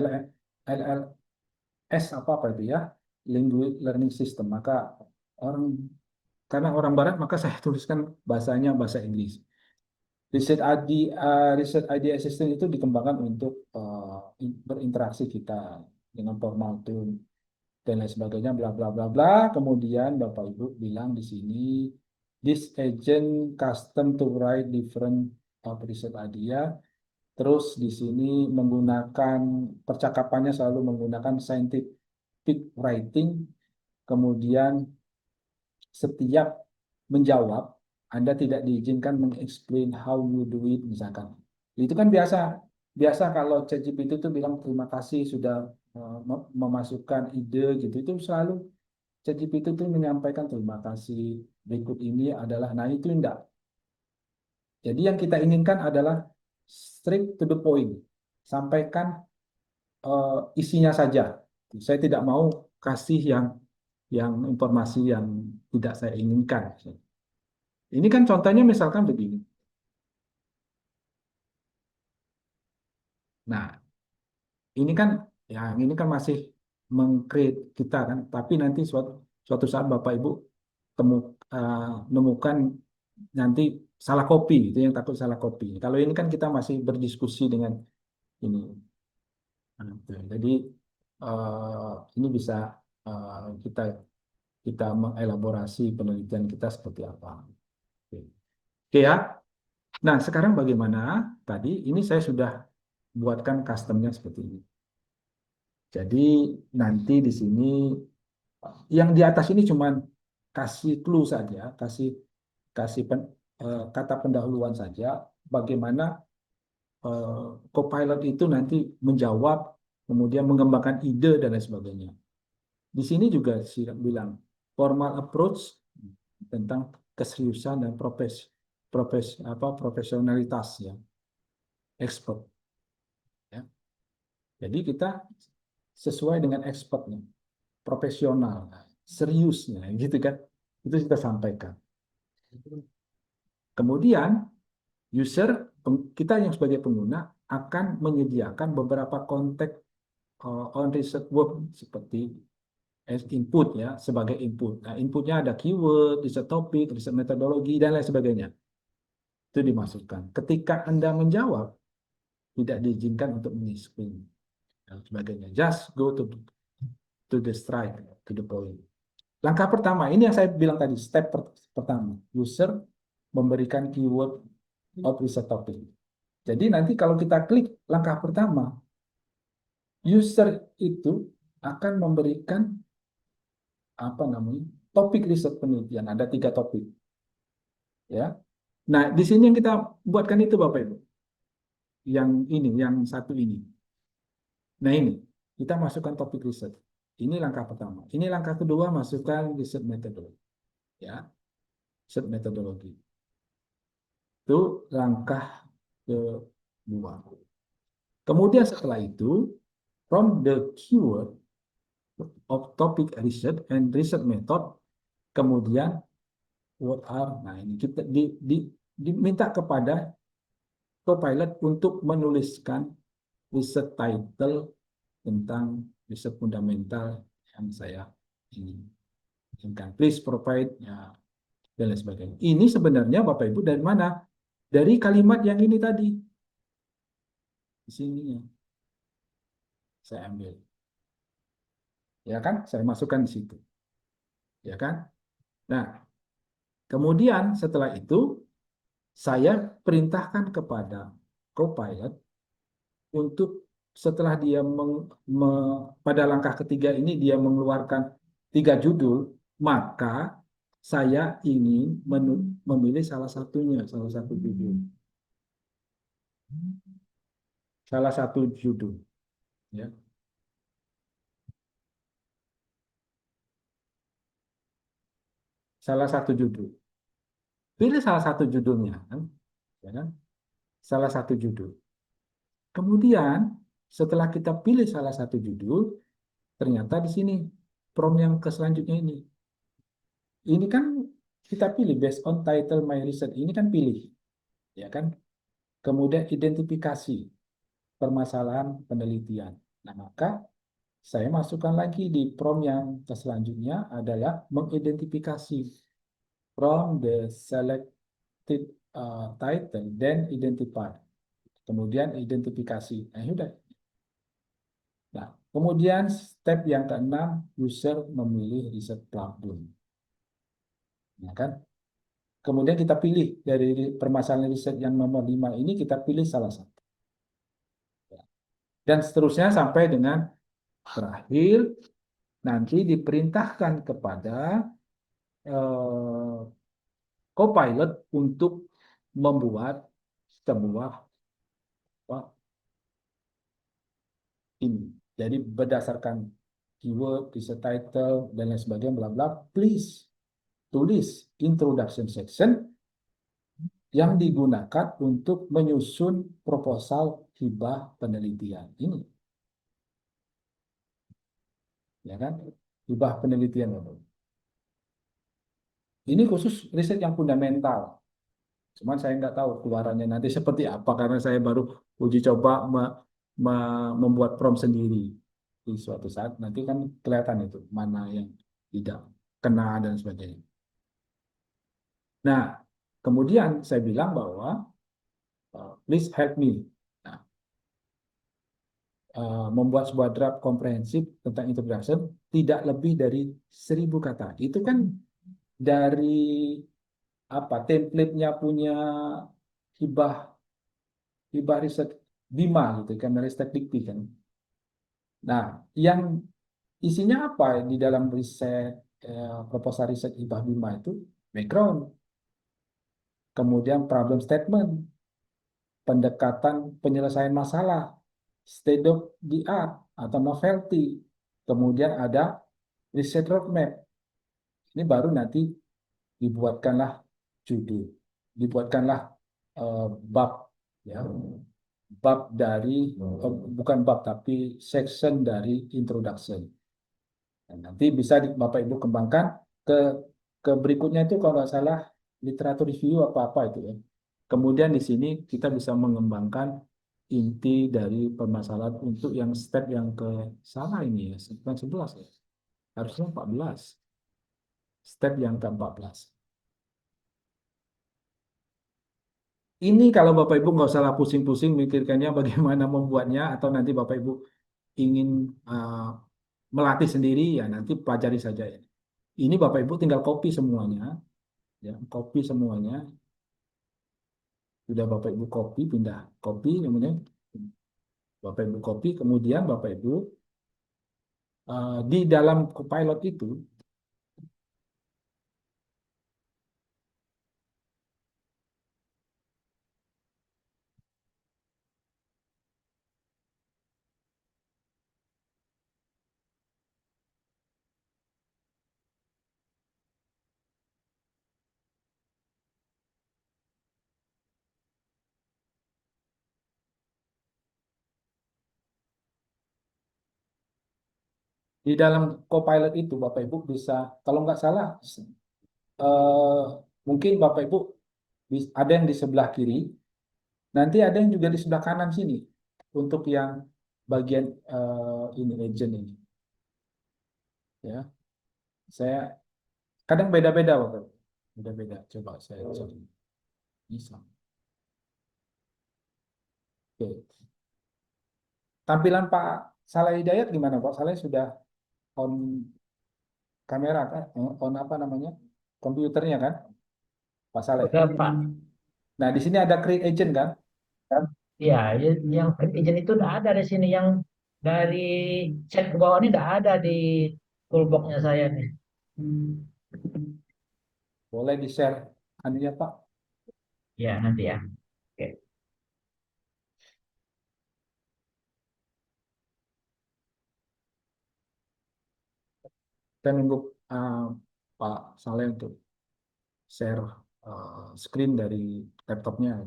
LLS apa itu ya? Language Learning System. Maka orang karena orang Barat maka saya tuliskan bahasanya bahasa Inggris. Research ID Assistant itu dikembangkan untuk berinteraksi kita dengan formal tone dan lain sebagainya, bla bla bla bla. Kemudian Bapak Ibu bilang di sini, this agent custom to write different research idea. Terus di sini menggunakan percakapannya selalu menggunakan scientific writing. Kemudian setiap menjawab, Anda tidak diizinkan mengeksplain how you do it, misalkan. Itu kan biasa. Biasa kalau ChatGPT itu bilang terima kasih sudah memasukkan ide gitu. Itu selalu ChatGPT itu menyampaikan terima kasih. Berikut ini adalah, nah itu enggak. Jadi yang kita inginkan adalah straight to the point. Sampaikan isinya saja. Saya tidak mau kasih yang informasi yang tidak saya inginkan. Ini kan contohnya misalkan begini. Nah, ini kan masih mengcreate kita kan, tapi nanti suatu suatu saat Bapak Ibu temu menemukan nanti salah copy, itu yang takut salah copy. Kalau ini kan kita masih berdiskusi dengan ini. Nah, jadi ini bisa kita kita mengelaborasi penelitian kita seperti apa. Oke. Oke ya. Nah, sekarang bagaimana? Tadi ini saya sudah buatkan customnya seperti ini. Jadi nanti di sini yang di atas ini cuma kasih clue saja, kasih kasih kata pendahuluan saja bagaimana Copilot itu nanti menjawab, kemudian mengembangkan ide dan lain sebagainya. Di sini juga bilang formal approach tentang keseriusan dan profesionalitas ya, expert. Ya. Jadi kita sesuai dengan expertnya, profesional, seriusnya, gitu kan? Itu kita sampaikan. Kemudian kita yang sebagai pengguna akan menyediakan beberapa konteks on research work seperti as input ya, sebagai input. Nah, inputnya ada keyword, riset topik, riset metodologi dan lain sebagainya. Itu dimasukkan. Ketika Anda menjawab, tidak diizinkan untuk men-screen dan sebagainya. Just go to the strike, to the point. Langkah pertama, ini yang saya bilang tadi, step pertama, user memberikan keyword of research topic. Jadi nanti kalau kita klik langkah pertama, user itu akan memberikan apa namanya topik riset penelitian. Ada 3 topik, ya. Nah, di sini yang kita buatkan itu Bapak Ibu, yang satu ini. Nah ini, kita masukkan topik riset. Ini langkah pertama. Ini langkah kedua, masukkan riset metodologi. Ya, riset metodologi. Itu langkah kedua. Kemudian setelah itu, from the keyword of topic research and research method, kemudian what are, nah ini kita diminta kepada Copilot untuk menuliskan riset title tentang riset fundamental yang saya inginkan. Please provide, ya, dan lain sebagainya. Ini sebenarnya Bapak Ibu dari mana? Dari kalimat yang ini tadi. Di sini ya. Saya ambil. Ya kan? Saya masukkan di situ. Ya kan? Nah, kemudian setelah itu saya perintahkan kepada Copilot untuk setelah dia pada langkah ketiga ini dia mengeluarkan 3 judul, maka saya ingin memilih salah satunya, salah satu judul. Salah satu judul. Ya. Salah satu judul. Pilih salah satu judulnya, kan? Ya kan? Salah satu judul. Kemudian setelah kita pilih salah satu judul, ternyata di sini prompt yang ke selanjutnya ini. Ini kan kita pilih based on title my research. Ini kan pilih, ya kan? Kemudian identifikasi permasalahan penelitian. Nah, maka saya masukkan lagi di prompt yang ke selanjutnya adalah mengidentifikasi from the selected title then identify. Kemudian identifikasi. Nah, sudah. Nah, kemudian step yang keenam, user memilih riset problem. Ya kan? Kemudian kita pilih dari permasalahan riset yang nomor 5 ini, kita pilih salah satu. Dan seterusnya sampai dengan terakhir, nanti diperintahkan kepada Copilot untuk membuat sebuah ini. Jadi berdasarkan keyword, research title, dan lain sebagainya, bla bla, please tulis introduction section yang digunakan untuk menyusun proposal hibah penelitian ini. Ya kan? Hibah penelitian. Ini khusus riset yang fundamental. Cuman saya nggak tahu keluarannya nanti seperti apa karena saya baru uji coba membuat prompt sendiri. Di suatu saat nanti kan kelihatan itu mana yang tidak kena dan sebagainya. Nah, kemudian saya bilang bahwa please help me. Nah, membuat sebuah draft komprehensif tentang introduction tidak lebih dari 1000 kata. Itu kan dari apa template-nya punya hibah riset Bima gitu kan, dari Dikti kan. Nah, yang isinya apa di dalam riset proposal riset hibah Bima itu background, kemudian problem statement, pendekatan penyelesaian masalah, state of the art atau novelty, kemudian ada riset roadmap. Ini baru nanti dibuatkanlah judul, dibuatkanlah bab, ya, bab dari bukan bab tapi section dari introduction. Dan nanti bisa Bapak Ibu kembangkan ke berikutnya itu kalau nggak salah literatur review apa itu ya. Kemudian di sini kita bisa mengembangkan inti dari permasalahan untuk yang step yang ke sana ini ya, step 11 ya. Harusnya 14. Step yang ke-14. Ini kalau Bapak Ibu nggak usah pusing-pusing mikirkannya bagaimana membuatnya atau nanti Bapak Ibu ingin melatih sendiri ya nanti pelajari saja ya. Ini Bapak Ibu tinggal copy semuanya, ya, copy semuanya. Sudah Bapak Ibu copy, pindah copy, kemudian Bapak Ibu copy, kemudian Bapak Ibu di dalam Copilot itu, di dalam Copilot itu Bapak Ibu bisa, kalau nggak salah, eh, mungkin Bapak Ibu ada yang di sebelah kiri, nanti ada yang juga di sebelah kanan sini untuk yang bagian ini agent ini, ya. Saya kadang beda-beda Bapak Ibu. Beda-beda. Coba saya cari. Bisa. Oke. Tampilan Pak Saleh Hidayat gimana Pak? Saleh sudah on kamera kan? On apa namanya? Komputernya kan? Pak Saleh. Udah Pak. Nah, di sini ada create agent kan? Ya, yang free agent itu udah ada di sini, yang dari chat ke bawah ini udah ada di toolbox-nya saya nih. Boleh di-share anunya Pak. Ya, nanti ya. Oke. Kita nunggu uh, Pak Saleh untuk share screen dari laptopnya.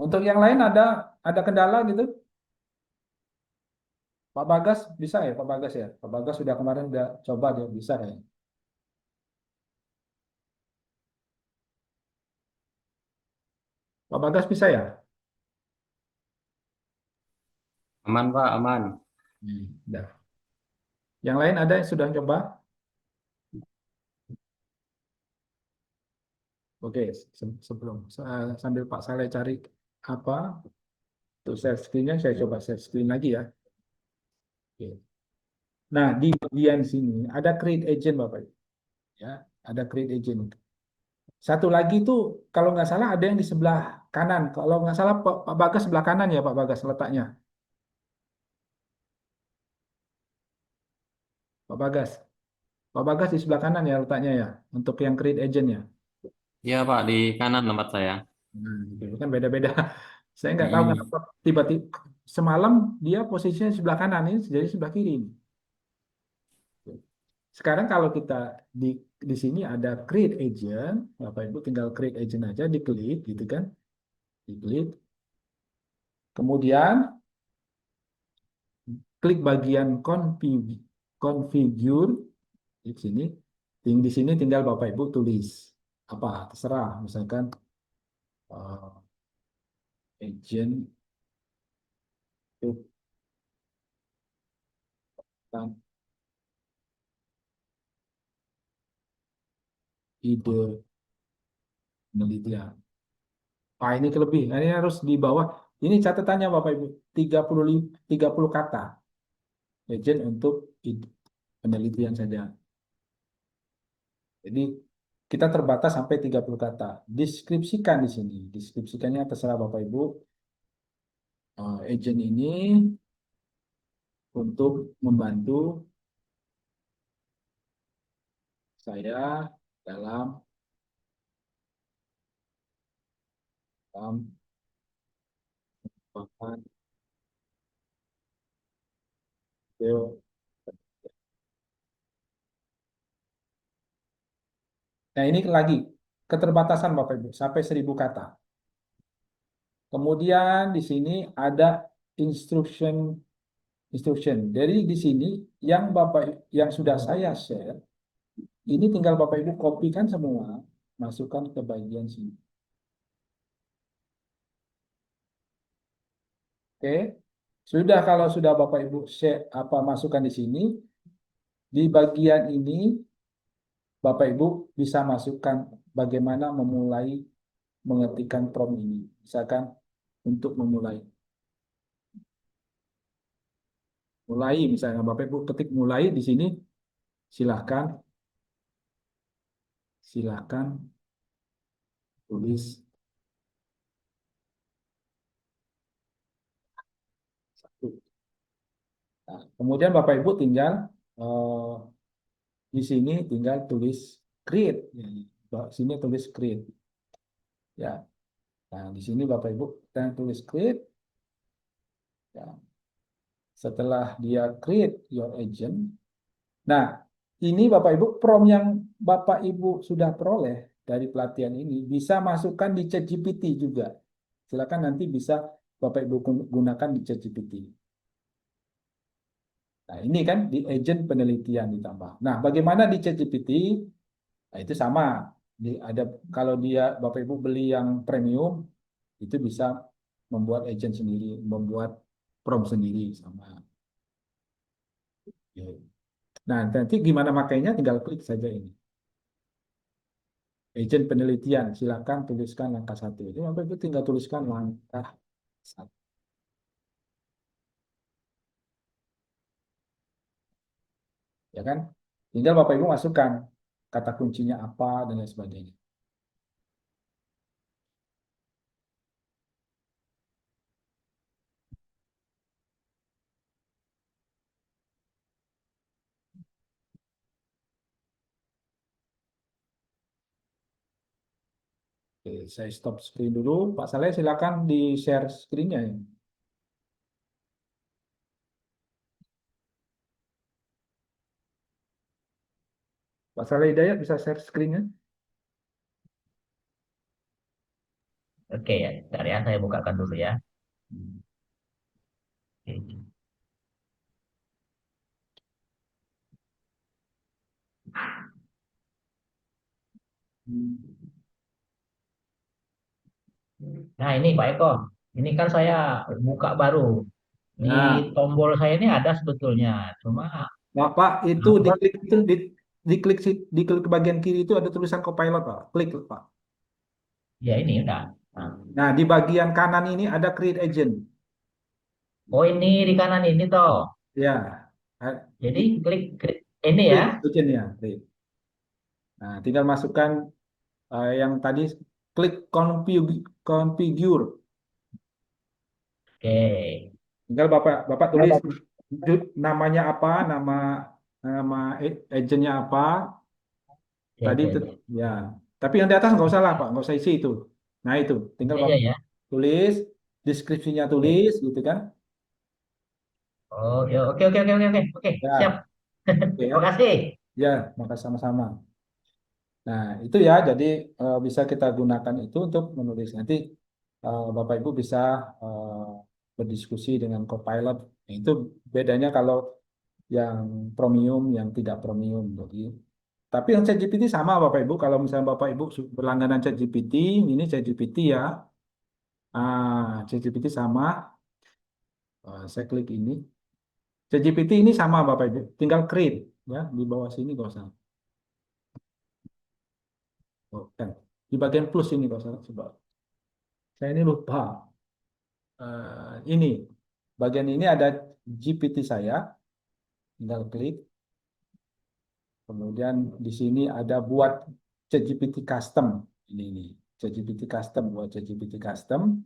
Untuk yang lain ada kendala gitu? Pak Bagas bisa ya Pak Bagas ya? Pak Bagas sudah kemarin udah coba dia bisa ya. Pak Bagas bisa ya? Aman Pak, aman. Udah. Yang lain ada yang sudah coba? Oke, sebelum sambil Pak Saleh cari apa untuk share screen-nya, saya coba share screen lagi ya. Oke. Nah, di bagian sini ada create agent Bapak Ibu. Ya, ada create agent. Satu lagi itu kalau nggak salah ada yang di sebelah kanan. Kalau nggak salah Pak Bagas sebelah kanan ya Pak Bagas letaknya. Pak Bagas. Pak Bagas di sebelah kanan ya letaknya ya untuk yang create agent-nya. Iya Pak, di kanan tempat saya. Nah, gitu kan beda-beda. Saya nggak tahu Mm-mm. kenapa tiba-tiba semalam dia posisinya sebelah kanan ini jadi sebelah kiri. Sekarang kalau kita di sini ada create agent, Bapak Ibu tinggal create agent aja, diklik gitu kan, diklik. Kemudian klik bagian configure di sini. Di sini tinggal Bapak Ibu tulis apa terserah, misalkan agent itu kan ide penelitian. Ah, ini kelebih. Nah, ini harus di bawah. Ini catatannya Bapak Ibu, 30 kata. Agent untuk penelitian saja. Jadi kita terbatas sampai 30 kata. Deskripsikan di sini. Deskripsikannya terserah Bapak Ibu. Agent ini untuk membantu saya dalam dalam mengembangkan video. Nah, ini lagi keterbatasan Bapak Ibu sampai 1000 kata. Kemudian di sini ada instruction instruction. Jadi di sini yang Bapak yang sudah saya share ini tinggal Bapak Ibu kopikan semua, masukkan ke bagian sini. Oke. Sudah kalau sudah Bapak Ibu share apa masukkan di sini, di bagian ini Bapak Ibu bisa masukkan bagaimana memulai mengetikkan prompt ini. Misalkan untuk memulai. Mulai misalnya Bapak Ibu ketik mulai di sini silahkan silakan tulis satu. Nah, kemudian Bapak Ibu tinggal di sini tinggal tulis create. Sini tulis create. Ya. Nah, di sini Bapak Ibu kita tulis create. Ya. Setelah dia create your agent. Nah, ini Bapak Ibu prompt yang Bapak Ibu sudah peroleh dari pelatihan ini bisa masukkan di ChatGPT juga. Silakan nanti bisa Bapak Ibu gunakan di ChatGPT. Nah, ini kan di agent penelitian ditambah. Nah, bagaimana di ChatGPT? Nah, itu sama. Ada kalau dia Bapak Ibu beli yang premium itu bisa membuat agent sendiri, membuat prompt sendiri sama. Nah, nanti gimana makainya tinggal klik saja ini. Agent penelitian, silakan tuliskan langkah 1. Jadi Bapak Ibu tinggal tuliskan langkah 1. Ya kan? Tinggal Bapak Ibu masukkan kata kuncinya apa dan lain sebagainya. Oke, saya stop screen dulu. Pak Saleh silakan di share screen-nya ya. Pak Saleh Hidayat bisa share screen-nya? Oke ya, bentar ya, saya bukakan dulu ya. Hmm. Oke. Nah ini Pak Eko, ini kan saya buka baru. Di Nah, tombol saya ini ada sebetulnya, cuma Bapak itu apa? diklik itu diklik ke bagian kiri itu ada tulisan Copilot, Pak. Klik, Pak. Ya ini udah. Nah, Nah, di bagian kanan ini ada Create Agent. oh ini di kanan ini toh. Ya, Jadi di klik ini ya. Create Agent ya. Create. Nah, tinggal masukkan yang tadi klik configure. Oke. Tinggal Bapak tulis namanya apa, nama nama agentnya apa. Ya, Tadi ya, ya. ya. Tapi yang di atas nggak usah lah, Pak. Nggak usah isi itu. Nah, itu. Tinggal Ya, ya, Bapak ya. tulis, deskripsinya Oke. tulis, gitu kan. Oh, ya, oke, oke, oke, oke, oke, oke, siap. Ya, oke ya. Terima kasih. Ya, maka sama-sama. Nah, itu ya. Jadi bisa kita gunakan itu untuk menulis. Nanti Bapak Ibu bisa eh, berdiskusi dengan Copilot. Nah, itu bedanya kalau yang premium, yang tidak premium. Jadi, tapi yang ChatGPT sama Bapak Ibu. Kalau misalnya Bapak Ibu berlangganan ChatGPT, ini ChatGPT ya. ChatGPT sama. Saya klik ini. ChatGPT ini sama Bapak Ibu. Tinggal create ya di bawah sini kalau salah. Oh, kan. Di bagian plus ini kalau salah. Coba. Saya ini lupa. Ini bagian ini ada GPT saya. Tinggal klik. Kemudian di sini ada buat ChatGPT custom. Ini ChatGPT custom buat ChatGPT custom.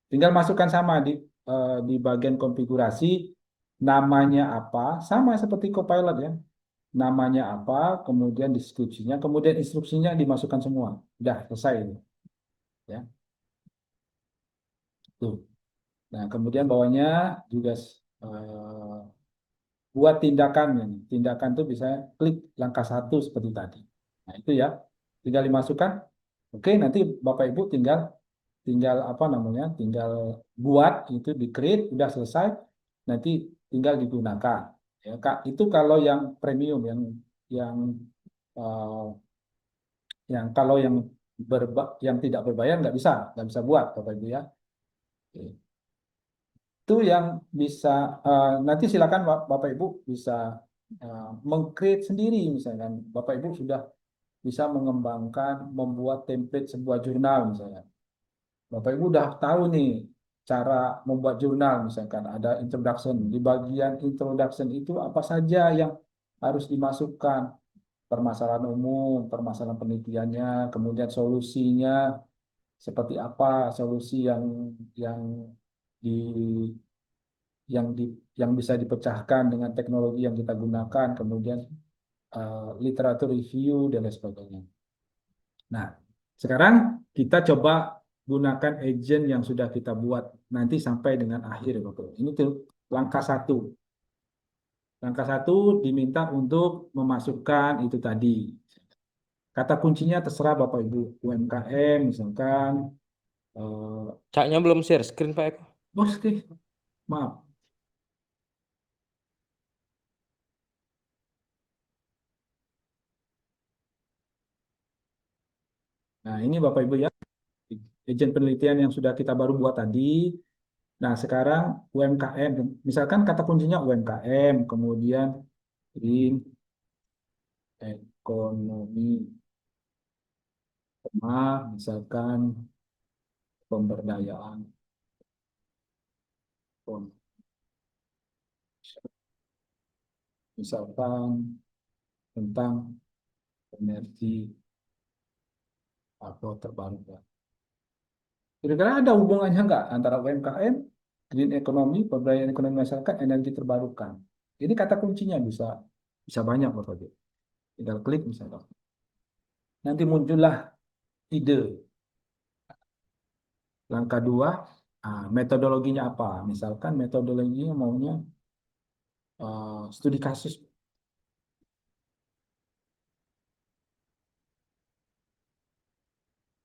Tinggal masukkan sama di bagian konfigurasi namanya apa, sama seperti Copilot ya. Namanya apa, kemudian deskripsinya, kemudian instruksinya dimasukkan semua. Udah selesai ini. Ya. Tuh. Nah, kemudian bawahnya juga eh, buat tindakan. Tindakan itu bisa klik langkah 1 seperti tadi. Nah, itu ya. Tinggal dimasukkan. Oke, nanti Bapak Ibu tinggal tinggal apa namanya? Tinggal buat itu di create udah selesai. Nanti tinggal digunakan. Ya, Kak, itu kalau yang premium yang eh, kalau yang tidak berbayar nggak bisa buat Bapak Ibu ya. Oke. Itu yang bisa nanti silakan Bapak Ibu bisa mengcreate sendiri misalkan Bapak Ibu sudah bisa mengembangkan membuat template sebuah jurnal misalnya. Bapak Ibu udah tahu nih cara membuat jurnal misalkan ada introduction. Di bagian introduction itu apa saja yang harus dimasukkan. permasalahan umum, permasalahan penelitiannya, kemudian solusinya seperti apa, solusi yang di yang bisa dipecahkan dengan teknologi yang kita gunakan, kemudian literatur review dan lain sebagainya. Nah, sekarang kita coba gunakan agent yang sudah kita buat nanti sampai dengan akhir, Bapak. Ini tuh langkah satu. Langkah satu diminta untuk memasukkan itu tadi. Kata kuncinya terserah Bapak Ibu, UMKM misalkan. Caknya belum share screen Pak Eko. Oke, maaf. Nah, ini Bapak Ibu ya, agent penelitian yang sudah kita baru buat tadi. Nah, sekarang UMKM, misalkan kata kuncinya UMKM, kemudian green ekonomi, misalkan pemberdayaan, misalkan tentang energi atau terbarukan. Kira-kira ada hubungannya nggak antara UMKM, green economy, pemberdayaan ekonomi masyarakat, energi terbarukan? Ini kata kuncinya bisa bisa banyak Bapak Ibu. Tinggal klik misalnya. Nanti muncullah ide. Langkah dua, metodologinya apa? Misalkan metodologinya maunya studi kasus.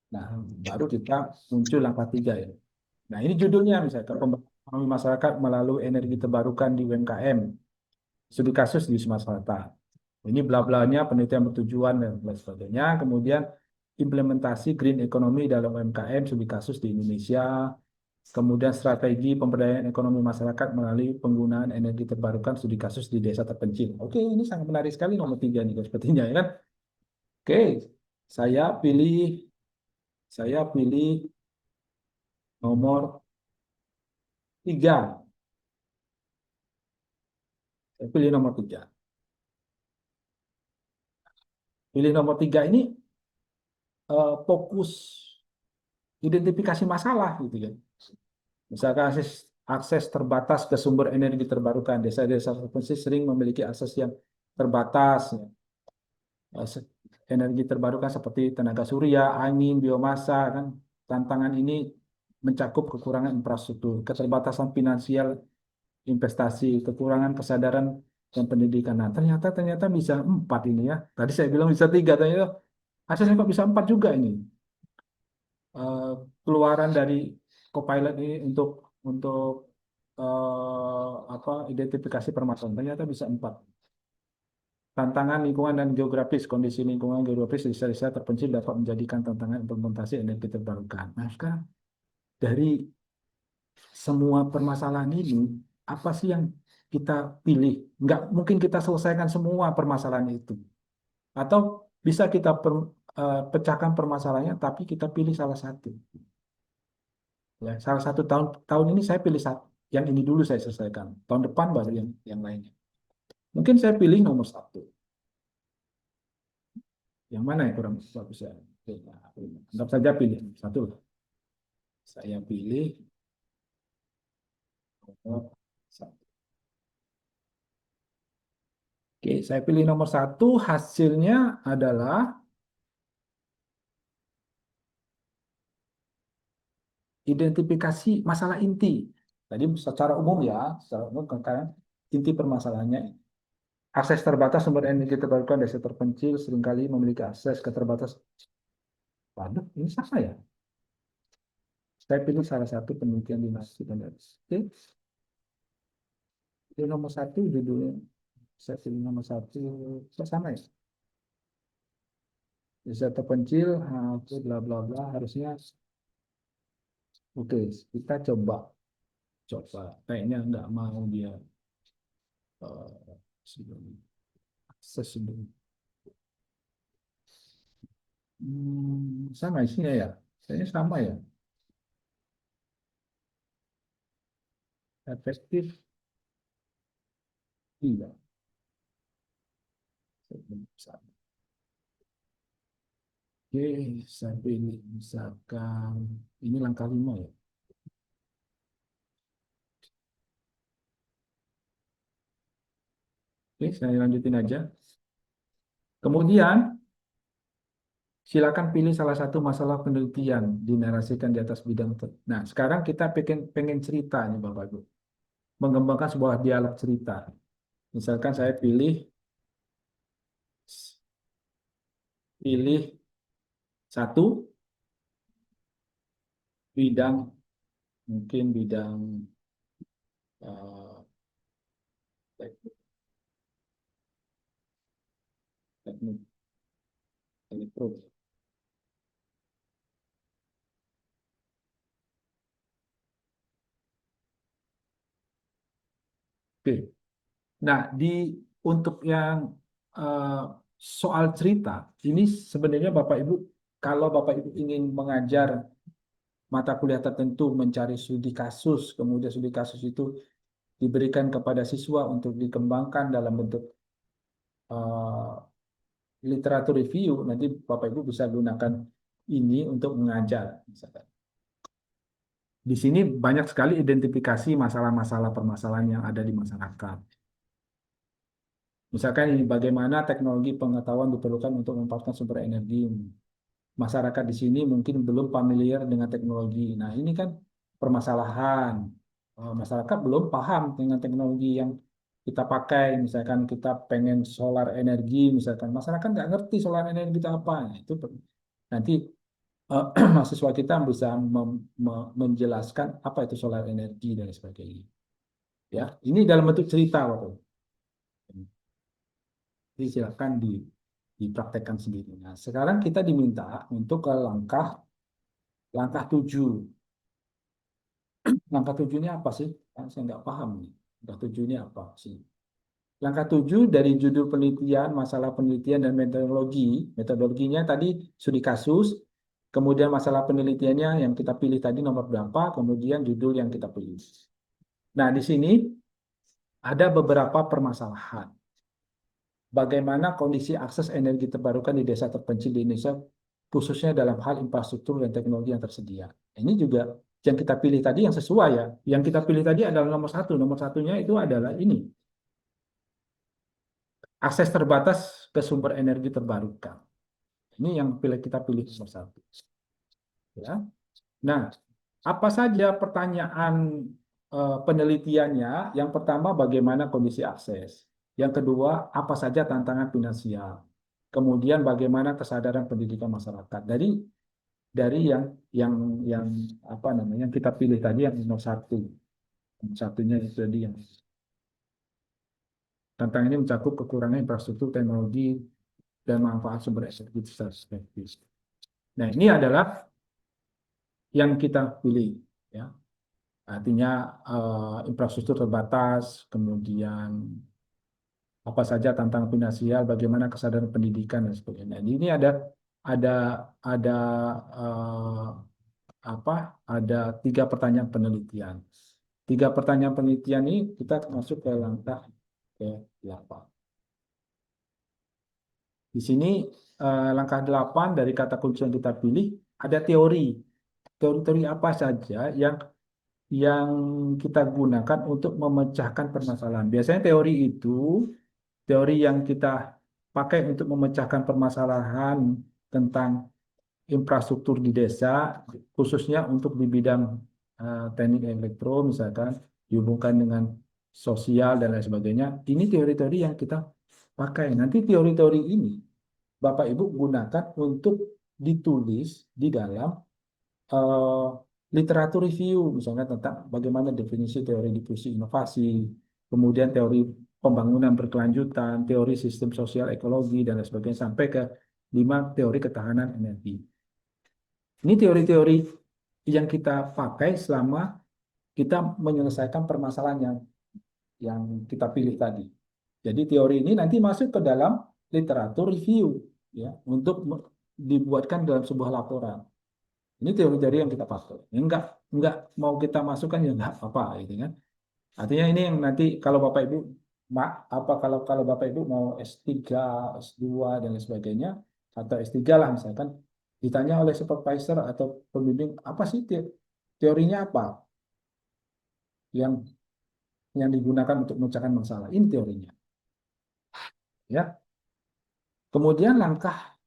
Nah, baru kita muncul langkah tiga ya. Nah, ini judulnya misalkan pembangunan ekonomi masyarakat melalui energi terbarukan di UMKM. Studi kasus di Sumatera Selatan. Ini bla-blanya penelitian bertujuan dan lain sebagainya. Kemudian implementasi green economy dalam UMKM studi kasus di Indonesia. Kemudian strategi pemberdayaan ekonomi masyarakat melalui penggunaan energi terbarukan studi kasus di desa terpencil. Oke, ini sangat menarik sekali nomor tiga nih sepertinya ya kan. Oke, saya pilih saya pilih nomor tiga. Saya pilih nomor tiga. Pilih nomor tiga ini fokus identifikasi masalah gitu ya. Misalkan akses terbatas ke sumber energi terbarukan. Desa-desa terpencil sering memiliki akses yang terbatas. Ya. Energi terbarukan seperti tenaga surya, angin, biomasa kan. Tantangan ini mencakup kekurangan infrastruktur, keterbatasan finansial, investasi, kekurangan kesadaran dan pendidikan. Nah, ternyata bisa empat ini ya. Tadi saya bilang bisa tiga, ternyata aksesnya kok bisa empat juga ini. Eh, Keluaran dari Copilot ini untuk apa identifikasi permasalahan ternyata bisa empat. Tantangan lingkungan dan geografis, kondisi lingkungan geografis di desa-desa terpencil dapat menjadikan tantangan implementasi energi terbarukan. Nah, sekarang dari semua permasalahan ini, apa sih yang kita pilih? Nggak mungkin kita selesaikan semua permasalahan itu. Atau bisa kita pecahkan permasalahannya, tapi kita pilih salah satu. Ya, salah satu tahun ini saya pilih satu. Yang ini dulu saya selesaikan. Tahun depan baru yang lainnya. Mungkin saya pilih nomor satu. Yang mana yang kurang bagus ya? Oke, nah, anggap saja pilih satu. Saya pilih nomor satu. Oke, saya pilih nomor satu. Hasilnya adalah identifikasi masalah inti. Tadi secara umum kan inti permasalahannya akses terbatas sumber energi terbarukan desa terpencil seringkali memiliki akses keterbatasan. Waduh, ini sama ya? Saya pilih salah satu penelitian di Masjid Oke, ini nomor satu judulnya. Saya pilih nomor satu. Sama ya? Desa terpencil, oke, bla bla bla. Harusnya, oke, kita coba. Coba. Kayaknya nggak mau dia akses dulu. Sama isinya ya? Kayaknya sama ya? Efektif? Iya. Sama. Oke, saya pilih misalkan ini langkah 5 ya. Oke, saya lanjutin aja. Kemudian silakan pilih salah satu masalah penelitian dinarasikan di atas bidang. Nah, sekarang kita pengen cerita nih Bapak Ibu. Mengembangkan sebuah dialog cerita. Misalkan saya pilih satu bidang, mungkin bidang eh, teknik elektro. Oke. Nah, untuk yang eh, soal cerita, ini sebenarnya Bapak Ibu, kalau Bapak Ibu ingin mengajar mata kuliah tertentu, mencari studi kasus, kemudian studi kasus itu diberikan kepada siswa untuk dikembangkan dalam bentuk eh, literatur review, nanti Bapak Ibu bisa gunakan ini untuk mengajar. Misalkan. Di sini banyak sekali identifikasi masalah-masalah permasalahan yang ada di masyarakat. Misalkan ini bagaimana teknologi pengetahuan diperlukan untuk memanfaatkan sumber energi. Masyarakat di sini mungkin belum familiar dengan teknologi. Nah, ini kan permasalahan. Masyarakat belum paham dengan teknologi yang kita pakai. Misalkan kita pengen solar energi, misalkan masyarakat nggak ngerti solar energi itu apa. Nah, itu nanti mahasiswa kita bisa menjelaskan apa itu solar energi dan sebagainya. Ya, ini dalam bentuk cerita, Bapak. Jadi silakan dipraktekkan sendiri. Nah, sekarang kita diminta untuk ke langkah 7. Langkah 7 ini apa sih? Kan saya nggak paham nih. Langkah 7 ini apa sih? Langkah 7 dari judul penelitian, masalah penelitian dan metodologi. Metodologinya tadi studi kasus, kemudian masalah penelitiannya yang kita pilih tadi nomor berapa, kemudian judul yang kita pilih. Nah, di sini ada beberapa permasalahan. Bagaimana kondisi akses energi terbarukan di desa terpencil di Indonesia, khususnya dalam hal infrastruktur dan teknologi yang tersedia. Ini juga yang kita pilih tadi yang sesuai ya. Yang kita pilih tadi adalah nomor 1. Nomor satunya itu adalah ini. Akses terbatas ke sumber energi terbarukan. Ini yang kita pilih nomor 1. Ya. Nah, apa saja pertanyaan penelitiannya? Yang pertama, bagaimana kondisi akses? Yang kedua, apa saja tantangan finansial? Kemudian bagaimana kesadaran pendidikan masyarakat? Dari yang apa namanya yang kita pilih tadi yang nomor 1. Nomor satunya itu tadi yang tantangan ini mencakup kekurangan infrastruktur teknologi dan manfaat sumber energi secara efektif. Nah, ini adalah yang kita pilih ya. Artinya infrastruktur terbatas, kemudian apa saja tantangan finansial, bagaimana kesadaran pendidikan dan sebagainya. Jadi ini ada ada eh, apa? Ada 3 pertanyaan penelitian. 3 pertanyaan penelitian ini kita masuk ke langkah ke-8. Di sini langkah 8 dari kata kunci yang kita pilih ada teori. Teori-teori apa saja yang kita gunakan untuk memecahkan permasalahan. Biasanya teori yang kita pakai untuk memecahkan permasalahan tentang infrastruktur di desa, khususnya untuk di bidang teknik elektro, misalkan dihubungkan dengan sosial dan lain sebagainya. Ini teori-teori yang kita pakai. Nanti teori-teori ini Bapak Ibu gunakan untuk ditulis di dalam eh, literatur review, misalnya tentang bagaimana definisi teori difusi inovasi, kemudian teori pembangunan berkelanjutan, teori sistem sosial ekologi, dan lain sebagainya, sampai ke 5 teori ketahanan energi. Ini teori-teori yang kita pakai selama kita menyelesaikan permasalahan yang kita pilih tadi. Jadi teori ini nanti masuk ke dalam literatur review ya untuk dibuatkan dalam sebuah laporan. Ini teori-teori yang kita pakai. Enggak mau kita masukkan ya enggak apa-apa gitu kan. Artinya ini yang nanti kalau Bapak Ibu kalau Bapak Ibu mau S3, S2 dan lain sebagainya atau S3 lah misalkan Ditanya oleh supervisor atau pembimbing, apa sih teorinya apa yang digunakan untuk memecahkan masalah? Ini teorinya, ya. Kemudian langkah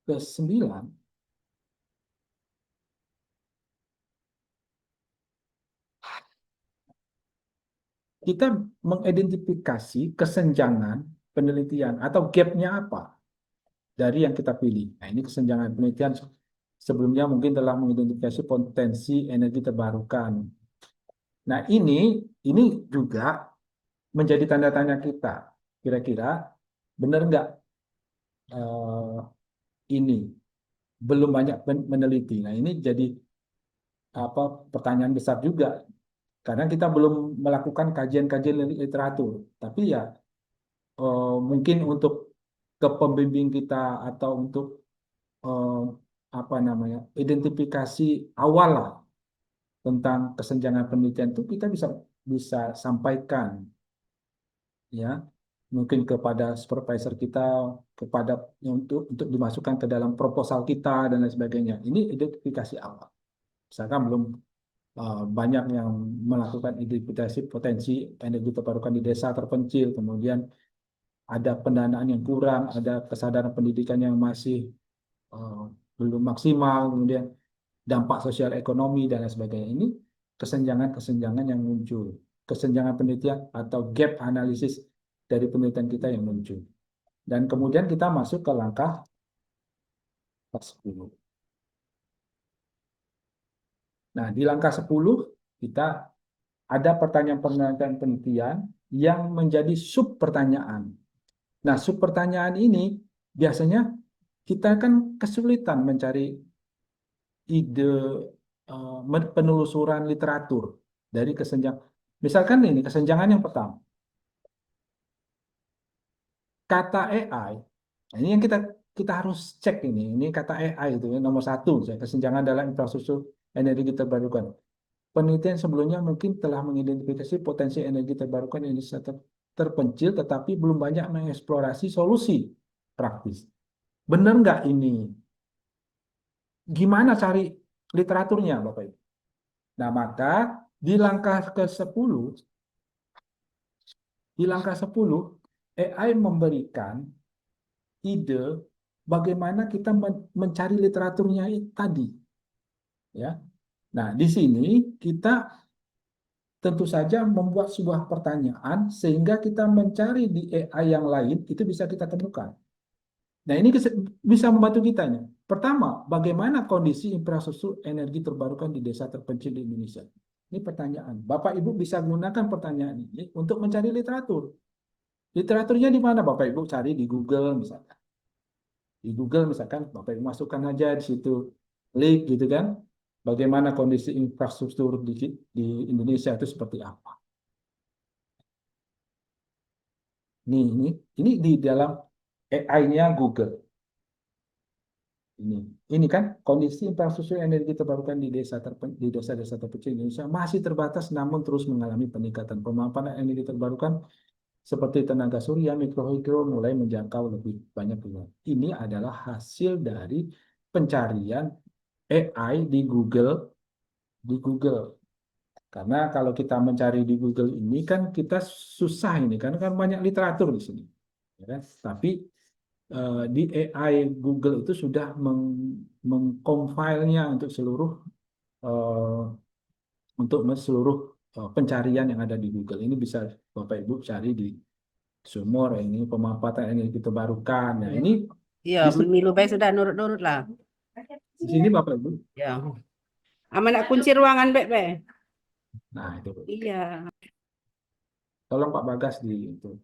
ke-9, kita mengidentifikasi kesenjangan penelitian atau gap-nya apa dari yang kita pilih. Nah, ini kesenjangan penelitian sebelumnya mungkin telah mengidentifikasi potensi energi terbarukan. Nah, ini juga menjadi tanda tanya kita. Kira-kira benar nggak eh, ini belum banyak meneliti. Nah, ini jadi apa pertanyaan besar juga karena kita belum melakukan kajian-kajian literatur. Tapi ya mungkin untuk ke pembimbing kita atau untuk eh, apa namanya identifikasi awal lah tentang kesenjangan penelitian itu kita bisa bisa sampaikan ya mungkin kepada supervisor kita kepada untuk dimasukkan ke dalam proposal kita dan lain sebagainya. Ini identifikasi awal. Misalkan belum banyak yang melakukan identifikasi potensi energi terbarukan di desa terpencil, kemudian ada pendanaan yang kurang, ada kesadaran pendidikan yang masih eh, belum maksimal, kemudian dampak sosial ekonomi dan lain sebagainya. Ini kesenjangan-kesenjangan yang muncul, kesenjangan penelitian atau gap analisis dari penelitian kita yang muncul. Dan kemudian kita masuk ke langkah 10. Nah, di langkah 10 kita ada pertanyaan-pertanyaan penelitian yang menjadi sub pertanyaan. Nah, sub pertanyaan ini biasanya kita kan kesulitan mencari ide penelusuran literatur dari kesenjangan. Misalkan ini kesenjangan yang pertama, kata AI. Nah, ini yang kita harus cek ini. Ini kata AI itu ya, nomor 1, kesenjangan dalam infrastruktur energi terbarukan. Penelitian sebelumnya mungkin telah mengidentifikasi potensi energi terbarukan yang terpencil, tetapi belum banyak mengeksplorasi solusi praktis. Benar nggak ini? Gimana cari literaturnya, Bapak Ibu? Nah, maka di langkah ke-10, AI memberikan ide bagaimana kita mencari literaturnya tadi. Ya. Nah, di sini kita tentu saja membuat sebuah pertanyaan sehingga kita mencari di AI yang lain itu bisa kita temukan. Nah, ini bisa membantu kita nih. Pertama, bagaimana kondisi infrastruktur energi terbarukan di desa terpencil di Indonesia? Ini pertanyaan. Bapak Ibu bisa gunakan pertanyaan ini untuk mencari literatur. Literaturnya di mana Bapak Ibu cari di Google misalkan. Di Google misalkan Bapak Ibu masukkan aja di situ link gitu kan. Bagaimana kondisi infrastruktur di Indonesia itu seperti apa? Ini di dalam AI-nya Google. Ini kan kondisi infrastruktur energi terbarukan di desa-desa terpencil Indonesia masih terbatas namun terus mengalami peningkatan. Pemanfaatan energi terbarukan seperti tenaga surya, mikrohidro mulai menjangkau lebih banyak wilayah. Ini adalah hasil dari pencarian AI di Google. Karena kalau kita mencari di Google ini kan kita susah ini karena kan banyak literatur di sini. Ya kan? Tapi di AI Google itu sudah mengcompile-nya eh, untuk seluruh pencarian yang ada di Google. Ini bisa Bapak Ibu cari di sumur ini pemanfaatan energi terbarukan. Nah, ini Iya, di Milo baik sudah nurut-nurut lah. sini Bapak Ibu. Ya. Aman nak kunci ruangan baik baik. Nah, itu. Iya. Tolong Pak Bagas di itu.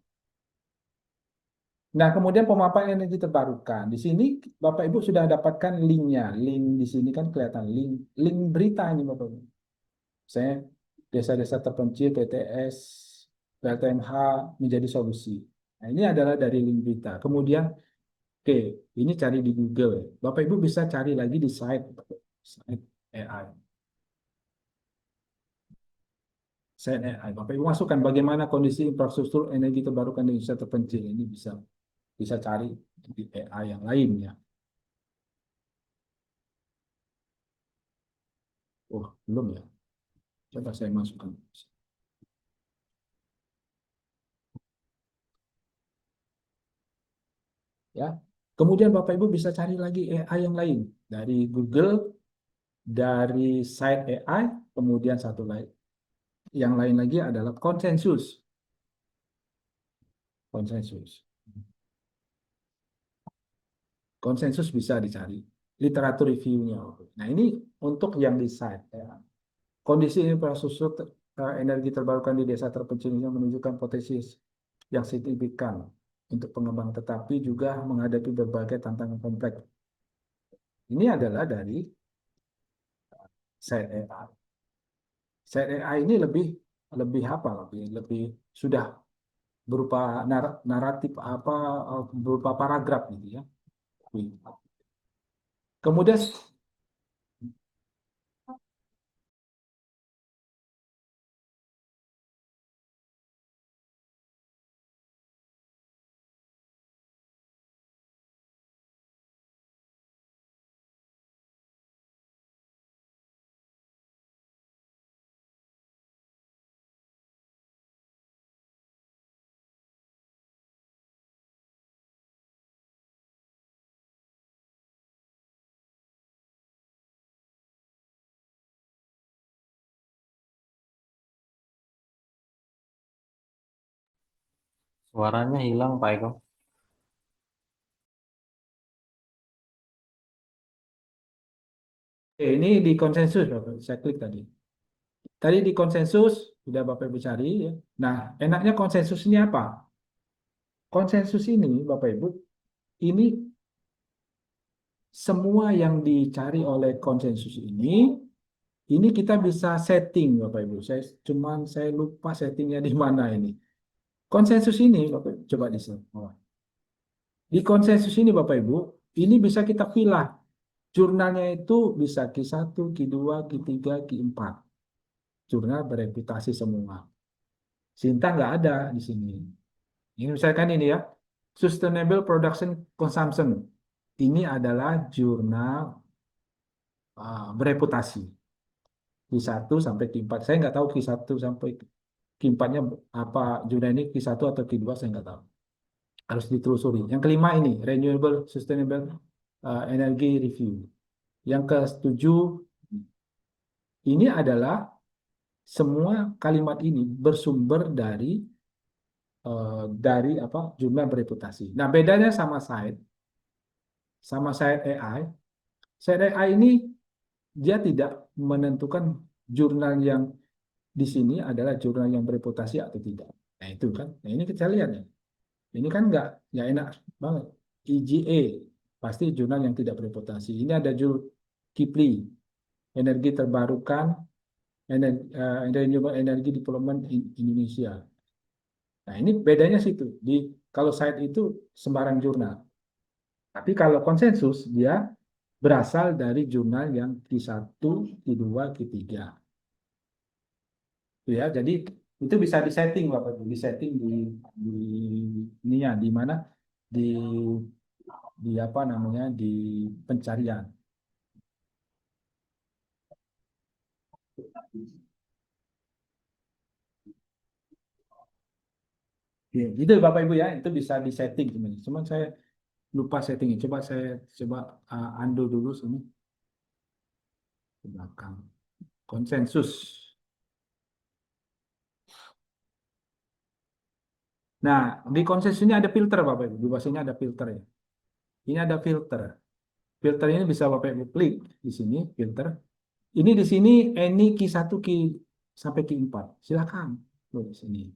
Nah, kemudian pemanfaatan energi terbarukan. Di sini Bapak Ibu sudah dapatkan linknya. Link di sini kan kelihatan link berita ini Bapak Ibu. Saya desa-desa terpencil PTS PLTMH menjadi solusi. Nah, ini adalah dari link berita. Kemudian oke, ini cari di Google. Bapak Ibu bisa cari lagi di site AI. Site AI. Bapak Ibu masukkan bagaimana kondisi infrastruktur energi terbarukan di Indonesia terpencil. Ini bisa cari di AI yang lainnya. Oh, belum ya. Coba saya masukkan. Ya. Kemudian Bapak Ibu bisa cari lagi AI yang lain dari Google, dari site AI, kemudian satu lagi. Yang lain lagi adalah konsensus. Konsensus. Konsensus bisa dicari. Literatur review-nya. Nah, ini untuk yang di site. Ya. Kondisi infrastruktur energi terbarukan di desa terpencil ini menunjukkan potensi yang signifikan untuk pengembangan, tetapi juga menghadapi berbagai tantangan kompleks. Ini adalah dari site AI. Site AI ini lebih lebih apa? Lebih sudah berupa naratif apa berupa paragraf gitu ya. Kemudian Suaranya hilang Pak Eko. ini di konsensus Bapak. Saya klik tadi. Tadi di konsensus sudah Bapak Ibu cari ya. Nah, enaknya konsensus ini apa? Konsensus ini Bapak Ibu, ini semua yang dicari oleh konsensus ini kita bisa setting Bapak Ibu. Saya lupa settingnya di mana ini. Konsensus ini Bapak Ibu, coba di sini. Di konsensus ini Bapak Ibu, ini bisa kita pilih. Jurnalnya itu bisa Q1, Q2, Q3, Q4. Jurnal bereputasi semua. Sinta nggak ada di sini. Ini misalkan ini ya, Sustainable Production Consumption. Ini adalah jurnal bereputasi. Q1 sampai Q4. Saya nggak tahu Q1 sampai Q4-nya apa jurnal ini Q1 atau Q2 saya nggak tahu. Harus ditelusuri. Yang kelima ini, Renewable Sustainable Energy Review. Yang ketujuh, ini adalah semua kalimat ini bersumber dari apa jurnal bereputasi. Nah, bedanya sama site AI. Site AI ini dia tidak menentukan jurnal yang di sini adalah jurnal yang bereputasi atau tidak. Nah, itu kan. Nah, ini kita lihat ya. Ini kan nggak enak banget. EGA pasti jurnal yang tidak bereputasi. Ini ada jurnal KIPLI, energi terbarukan, renewable energy development Indonesia. Nah, ini bedanya situ. Kalau site itu sembarang jurnal. Tapi kalau konsensus dia berasal dari jurnal yang Q1, Q2, Q3. Ya, jadi itu bisa disetting Bapak Ibu, disetting di ini ya, di mana di apa namanya di pencarian. Ya, gitu Bapak Ibu ya, itu bisa disetting sebenarnya. Cuman saya lupa settingnya. Coba undo dulu sini ke belakang. Konsensus. Nah, di konsensus ini ada filter Bapak Ibu. Di bawahnya ada filter ya. Ini ada filter. Filter ini bisa Bapak Ibu klik di sini filter. Ini di sini any Q1 sampai Q4. Silakan. Loh, di sini.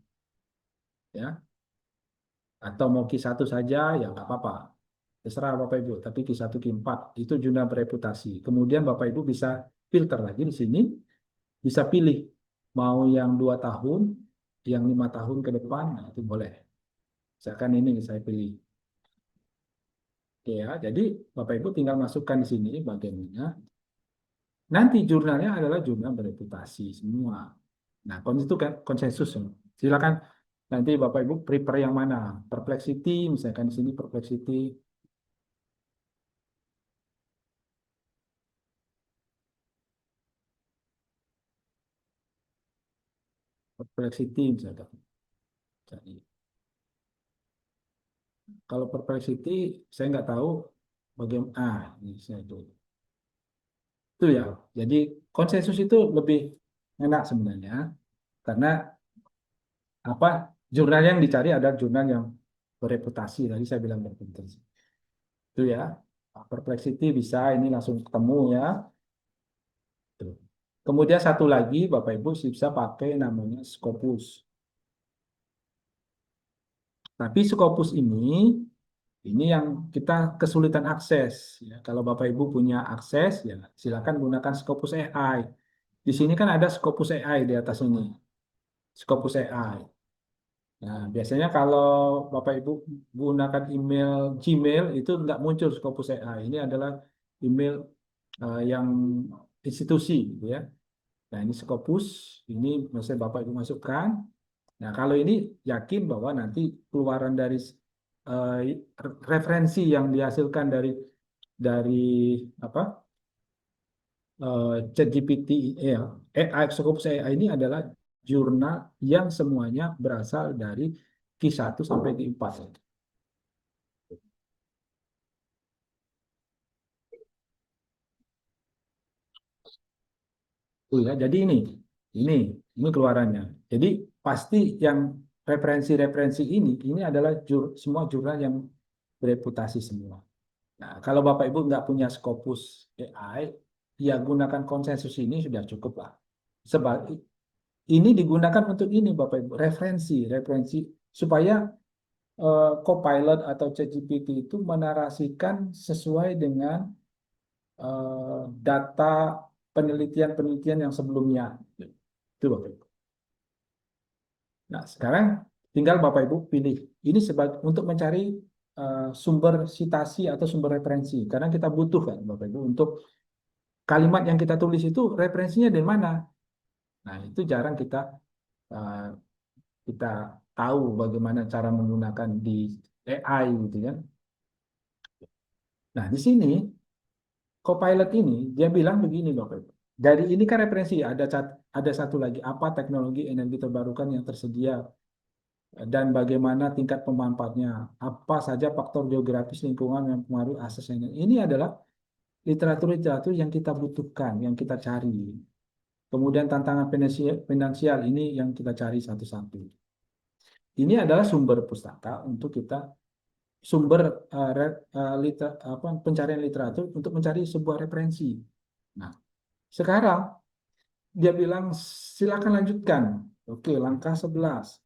Ya. Atau mau Q1 saja ya nggak apa-apa. Terserah Bapak Ibu, tapi Q1 Q4 itu jurnal bereputasi. Kemudian Bapak Ibu bisa filter lagi di sini, bisa pilih mau yang 2 tahun, yang 5 tahun ke depan, nah, itu boleh. Misalkan ini saya pilih. Oke ya, jadi Bapak Ibu tinggal masukkan di sini bagiannya. Nanti jurnalnya adalah jurnal bereputasi semua. Nah, itu kan konsensus. Silakan nanti Bapak Ibu prepare yang mana? Perplexity, misalkan di sini Perplexity. Perplexity misalkan. Jadi, kalau Perplexity saya nggak tahu bagaimana. Ini saya itu ya. Jadi konsensus itu lebih enak sebenarnya karena apa? Jurnal yang dicari adalah jurnal yang bereputasi. Tadi saya bilang bereputasi. Itu ya. Perplexity bisa ini langsung ketemu ya. Tuh. Kemudian satu lagi Bapak Ibu bisa pakai namanya Scopus. Tapi Scopus ini yang kita kesulitan akses. Ya. Kalau Bapak Ibu punya akses, ya silakan gunakan Scopus AI. Di sini kan ada Scopus AI di atas ini. Scopus AI. Nah, biasanya kalau Bapak Ibu gunakan email Gmail itu nggak muncul Scopus AI. Ini adalah email yang institusi, gitu ya. Nah, ini Scopus, ini misalnya Bapak Ibu masukkan. Nah, kalau ini yakin bahwa nanti keluaran dari eh, referensi yang dihasilkan dari apa ChatGPT ya, AI Scopus AI ini adalah jurnal yang semuanya berasal dari Q1 sampai Q4. Ya, jadi ini keluarannya. Jadi pasti yang referensi-referensi ini adalah semua jurnal yang bereputasi semua. Nah, kalau Bapak Ibu nggak punya Scopus AI, ya gunakan konsensus ini sudah cukup lah. Sebab ini digunakan untuk ini Bapak Ibu, referensi supaya Copilot atau ChatGPT itu menarasikan sesuai dengan data penelitian-penelitian yang sebelumnya. Itu Bapak Ibu. Nah, sekarang tinggal Bapak Ibu pilih. Ini sebagai untuk mencari sumber citasi atau sumber referensi. Karena kita butuh kan Bapak Ibu untuk kalimat yang kita tulis itu referensinya dari mana. Nah, itu jarang uh, kita tahu bagaimana cara menggunakan di AI gitu kan. Nah, di sini Copilot ini dia bilang begini Bapak Ibu. Dari ini kan referensi ada satu lagi apa teknologi energi terbarukan yang tersedia dan bagaimana tingkat pemanfaatnya, apa saja faktor geografis lingkungan yang mempengaruhi akses energi. Ini adalah literatur-literatur yang kita butuhkan, yang kita cari. Kemudian tantangan finansial ini yang kita cari satu-satu. Ini adalah sumber pustaka untuk kita sumber pencarian literatur untuk mencari sebuah referensi. Nah, sekarang dia bilang silakan lanjutkan. Oke, langkah 11.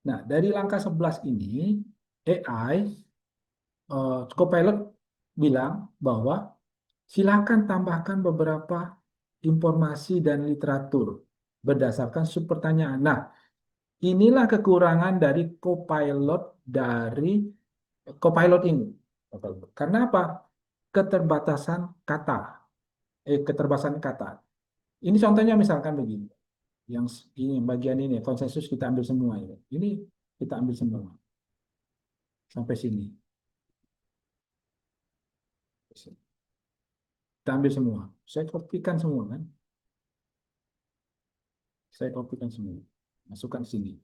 Nah, dari langkah 11 ini AI Copilot bilang bahwa silakan tambahkan beberapa informasi dan literatur berdasarkan subpertanyaan. Nah, inilah kekurangan dari Copilot ini. Karena apa? Keterbatasan kata. Ini contohnya misalkan begini. Yang ini bagian ini konsensus kita ambil semua ya. Ini kita ambil semua. Sampai sini. Kita ambil semua. Saya kopikan semua kan. Saya kopikan semua. Masukkan sini.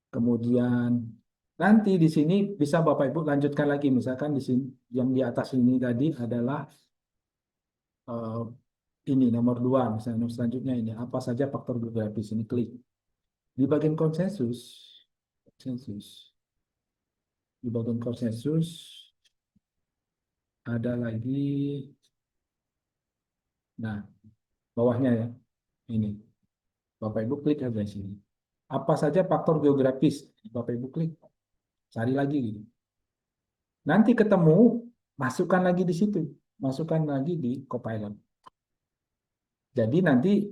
Kemudian nanti di sini bisa Bapak Ibu lanjutkan lagi. Misalkan di sini yang di atas ini tadi adalah ini nomor 2. Misalnya selanjutnya ini apa saja faktor geografis ini klik. Di bagian konsensus. Di bagian konsensus ada lagi. Nah, bawahnya ya. Ini. Bapak Ibu klik aja di sini. Apa saja faktor geografis? Bapak Ibu klik. Cari lagi gitu. Nanti ketemu, masukkan lagi di situ. Masukkan lagi di Copilot. Jadi nanti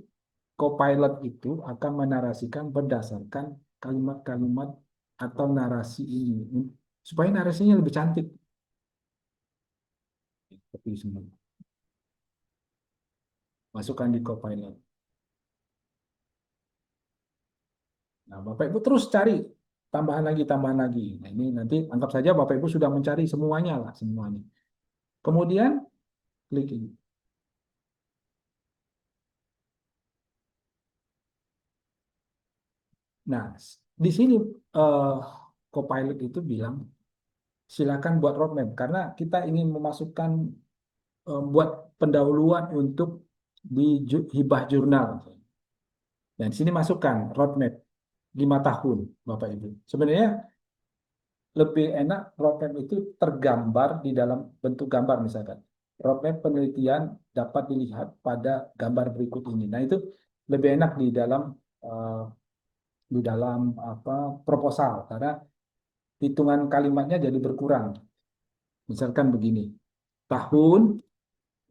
Copilot itu akan menarasikan berdasarkan kalimat-kalimat atau narasi ini. Supaya narasinya lebih cantik. Seperti semua. Masukkan di Copilot. Nah, Bapak Ibu terus cari tambahan lagi. Nah, ini nanti anggap saja Bapak Ibu sudah mencari semuanya lah, semuanya. Kemudian klik ini. Nah, di sini eh, Copilot itu bilang silakan buat roadmap karena kita ingin memasukkan buat pendahuluan untuk di hibah jurnal. Dan di sini masukkan roadmap 5 tahun, Bapak Ibu. Sebenarnya lebih enak roadmap itu tergambar di dalam bentuk gambar misalkan. Roadmap penelitian dapat dilihat pada gambar berikut ini. Nah, itu lebih enak eh, di dalam apa proposal karena hitungan kalimatnya jadi berkurang. Misalkan begini, tahun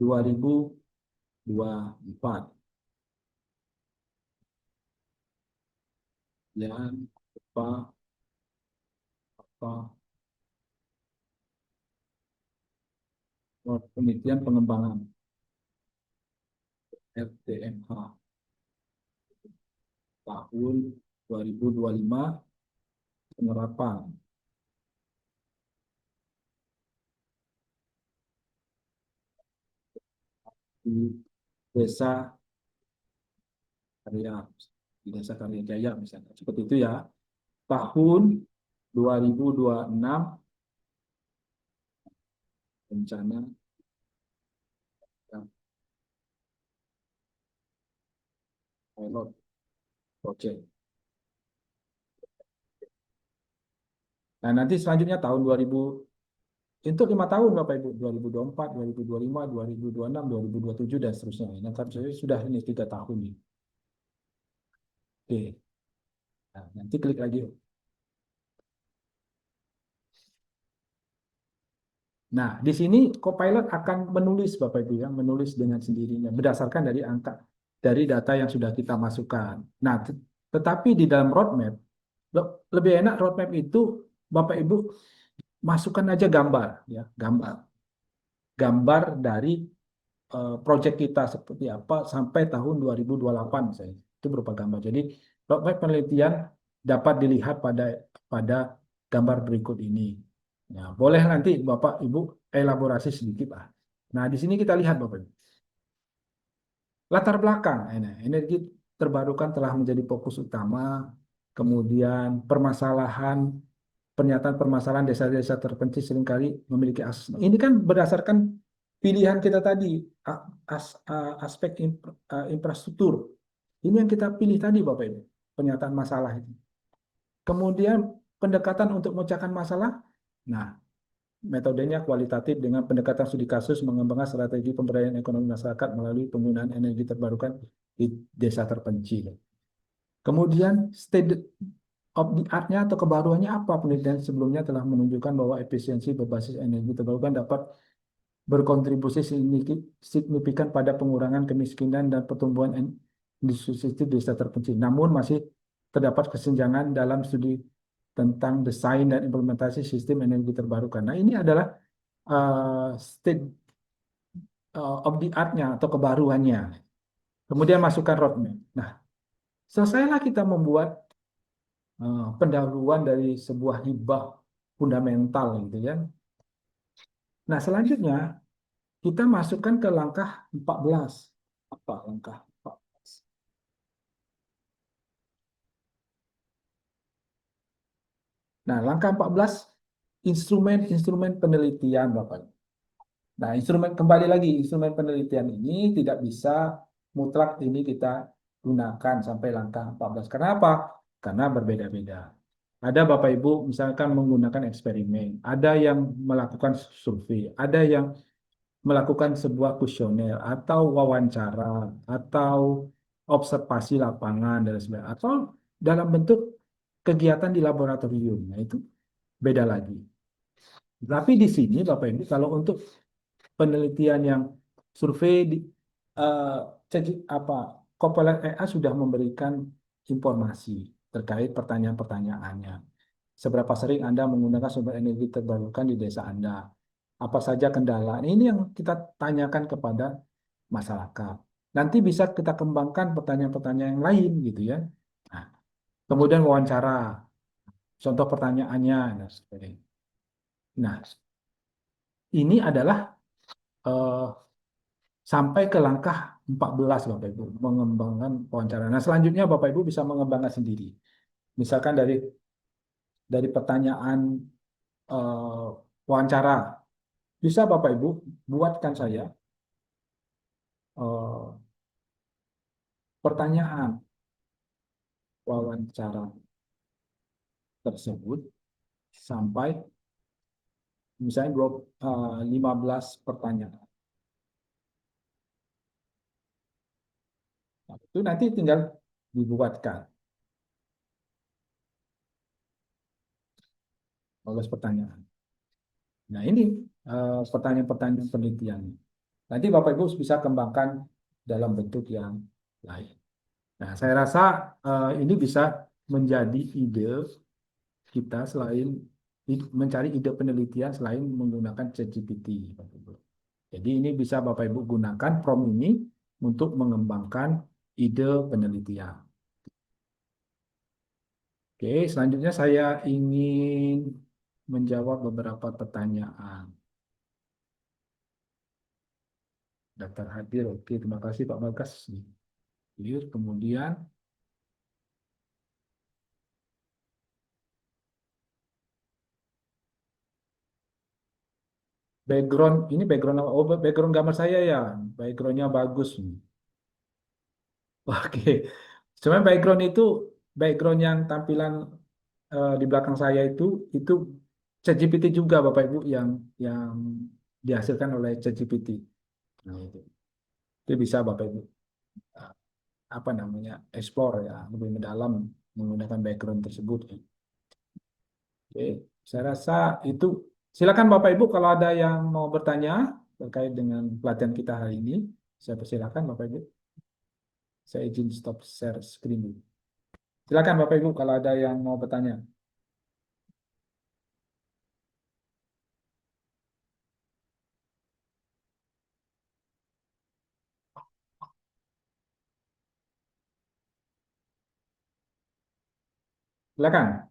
2024 dan apa penelitian pengembangan RTMH tahun 2025 penerapan di desa karya di desa Karya Jaya misalnya seperti itu ya tahun 2026 rencana pilot project. Nah, nanti selanjutnya tahun 2000 itu 5 tahun Bapak Ibu 2024, 2025, 2026, 2027 dan seterusnya. Nah, tapi sudah ini 3 tahun nih. Oke. Nah, nanti klik lagi. Nah, di sini Copilot akan menulis Bapak Ibu ya, menulis dengan sendirinya berdasarkan dari angka dari data yang sudah kita masukkan. Nah, tetapi di dalam roadmap lebih enak roadmap itu Bapak Ibu masukkan aja gambar ya, gambar dari proyek kita seperti apa sampai tahun 2028 misalnya. Itu berupa gambar. Jadi roadmap penelitian dapat dilihat pada gambar berikut ini. Nah, boleh nanti Bapak Ibu elaborasi sedikit lah. Nah, di sini kita lihat Bapak Ibu. Latar belakang, energi terbarukan telah menjadi fokus utama, kemudian pernyataan permasalahan desa-desa terpencil seringkali memiliki akses. Ini kan berdasarkan pilihan kita tadi, aspek infrastruktur. Ini yang kita pilih tadi Bapak Ibu, pernyataan masalah itu. Kemudian pendekatan untuk memecahkan masalah, nah metodenya kualitatif dengan pendekatan studi kasus mengembangkan strategi pemberdayaan ekonomi masyarakat melalui penggunaan energi terbarukan di desa terpencil. Kemudian state of the art-nya atau kebaruannya apa? Penelitian sebelumnya telah menunjukkan bahwa efisiensi berbasis energi terbarukan dapat berkontribusi signifikan pada pengurangan kemiskinan dan pertumbuhan industri desa terpencil. Namun masih terdapat kesenjangan dalam studi tentang desain dan implementasi sistem energi terbarukan. Nah, ini adalah state of the art-nya atau kebaruannya. Kemudian masukkan roadmap. Nah, selesailah kita membuat pendahuluan dari sebuah hibah fundamental gitu ya. Nah, selanjutnya kita masukkan ke langkah 14. Apa langkah 14? Nah, langkah 14 instrumen-instrumen penelitian Bapak. Nah, kembali lagi instrumen penelitian ini tidak bisa mutlak ini kita gunakan sampai langkah 14. Kenapa? Karena berbeda-beda. Ada Bapak Ibu misalkan menggunakan eksperimen, ada yang melakukan survei, ada yang melakukan sebuah kuesioner atau wawancara atau observasi lapangan dan sebagainya atau dalam bentuk kegiatan di laboratorium. Nah, itu beda lagi. Tapi di sini Bapak Ibu kalau untuk penelitian yang survei apa Copilot AI sudah memberikan informasi terkait pertanyaan-pertanyaannya. Seberapa sering Anda menggunakan sumber energi terbarukan di desa Anda? Apa saja kendala? Ini yang kita tanyakan kepada masyarakat. Nanti bisa kita kembangkan pertanyaan-pertanyaan yang lain gitu ya. Nah, kemudian wawancara, contoh pertanyaannya dan sebagainya. Nah, ini adalah eh, sampai ke langkah 14 Bapak Ibu, mengembangkan wawancara. Nah, selanjutnya Bapak Ibu bisa mengembangkan sendiri. Misalkan dari pertanyaan eh, wawancara, bisa Bapak Ibu buatkan saya eh, pertanyaan wawancara tersebut sampai misalnya 15 pertanyaan. Nah, itu nanti tinggal dibuatkan 15 pertanyaan. Nah, ini pertanyaan-pertanyaan penelitian. Nanti Bapak Ibu bisa kembangkan dalam bentuk yang lain. Nah, saya rasa ini bisa menjadi ide kita selain mencari ide penelitian selain menggunakan ChatGPT. Jadi ini bisa Bapak Ibu gunakan prompt ini untuk mengembangkan ide penelitian. Oke, selanjutnya saya ingin menjawab beberapa pertanyaan. Daftar hadir, oke, terima kasih Pak Bagas. Clear. Kemudian background, ini background apa? Oh, background gambar saya ya, backgroundnya bagus. Oke, sebenarnya background yang tampilan di belakang saya itu ChatGPT juga Bapak Ibu yang dihasilkan oleh ChatGPT. Nah, itu bisa Bapak Ibu eh, apa namanya explore ya lebih mendalam menggunakan background tersebut. Ya. Oke, saya rasa itu. Silakan Bapak Ibu kalau ada yang mau bertanya terkait dengan pelatihan kita hari ini, saya persilakan Bapak Ibu. Saya izin stop share screen dulu. Silakan Bapak Ibu kalau ada yang mau bertanya. Silakan.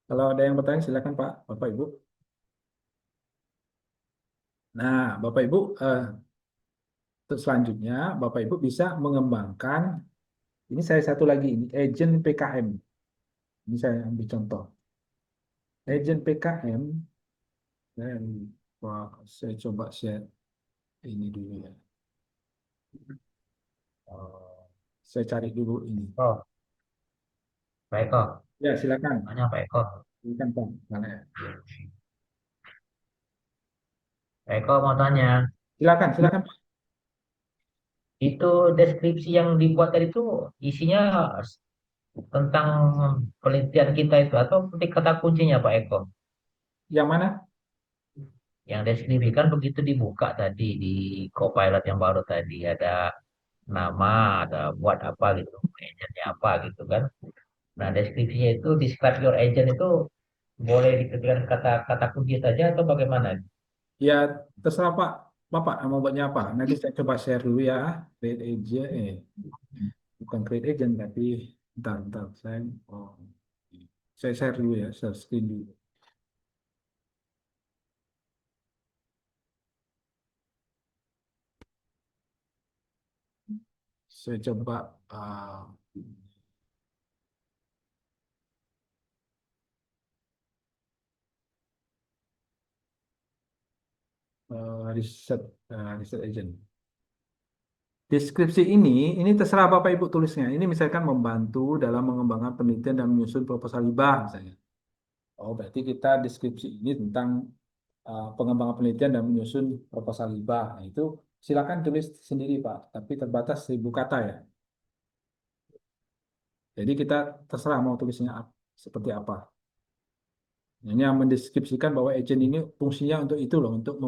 Kalau ada yang bertanya silakan Pak, Bapak Ibu. Nah, Bapak Ibu, untuk selanjutnya Bapak Ibu bisa mengembangkan ini saya satu lagi ini agent PKM. Ini saya ambil contoh. Agent PKM dan saya coba share ini dulu ya. Eh, saya cari dulu ini. Oh, Pak Eko, Ya, silakan. tanya Pak Eko. Silakan Pak. Mana ya? Pak Eko mau tanya, Silakan, silakan Pak. itu deskripsi yang dibuat tadi itu isinya tentang penelitian kita itu atau petik kata kuncinya Pak Eko? Yang mana? Yang deskripsi kan begitu dibuka tadi di Copilot yang baru tadi ada nama, ada buat apa gitu, agentnya apa gitu kan. Nah, deskripsinya itu describe your agent itu boleh diketikkan kata-kata kunci saja atau bagaimana? Ya, terserah Pak. Bapak mau buatnya apa? Nanti saya coba share dulu ya. Create agent, bukan create agent tapi bentar, saya share dulu ya, share screen dulu. Saya coba riset riset agent. Deskripsi ini terserah Bapak Ibu tulisnya. Ini misalkan membantu dalam mengembangkan penelitian dan menyusun proposal hibah misalnya. Oh, berarti kita deskripsi ini tentang pengembangan penelitian dan menyusun proposal hibah. Nah, itu silakan tulis sendiri Pak, tapi terbatas 1.000 kata ya. Jadi kita terserah mau tulisnya seperti apa. Ini yang mendeskripsikan bahwa agent ini fungsinya untuk itu loh, untuk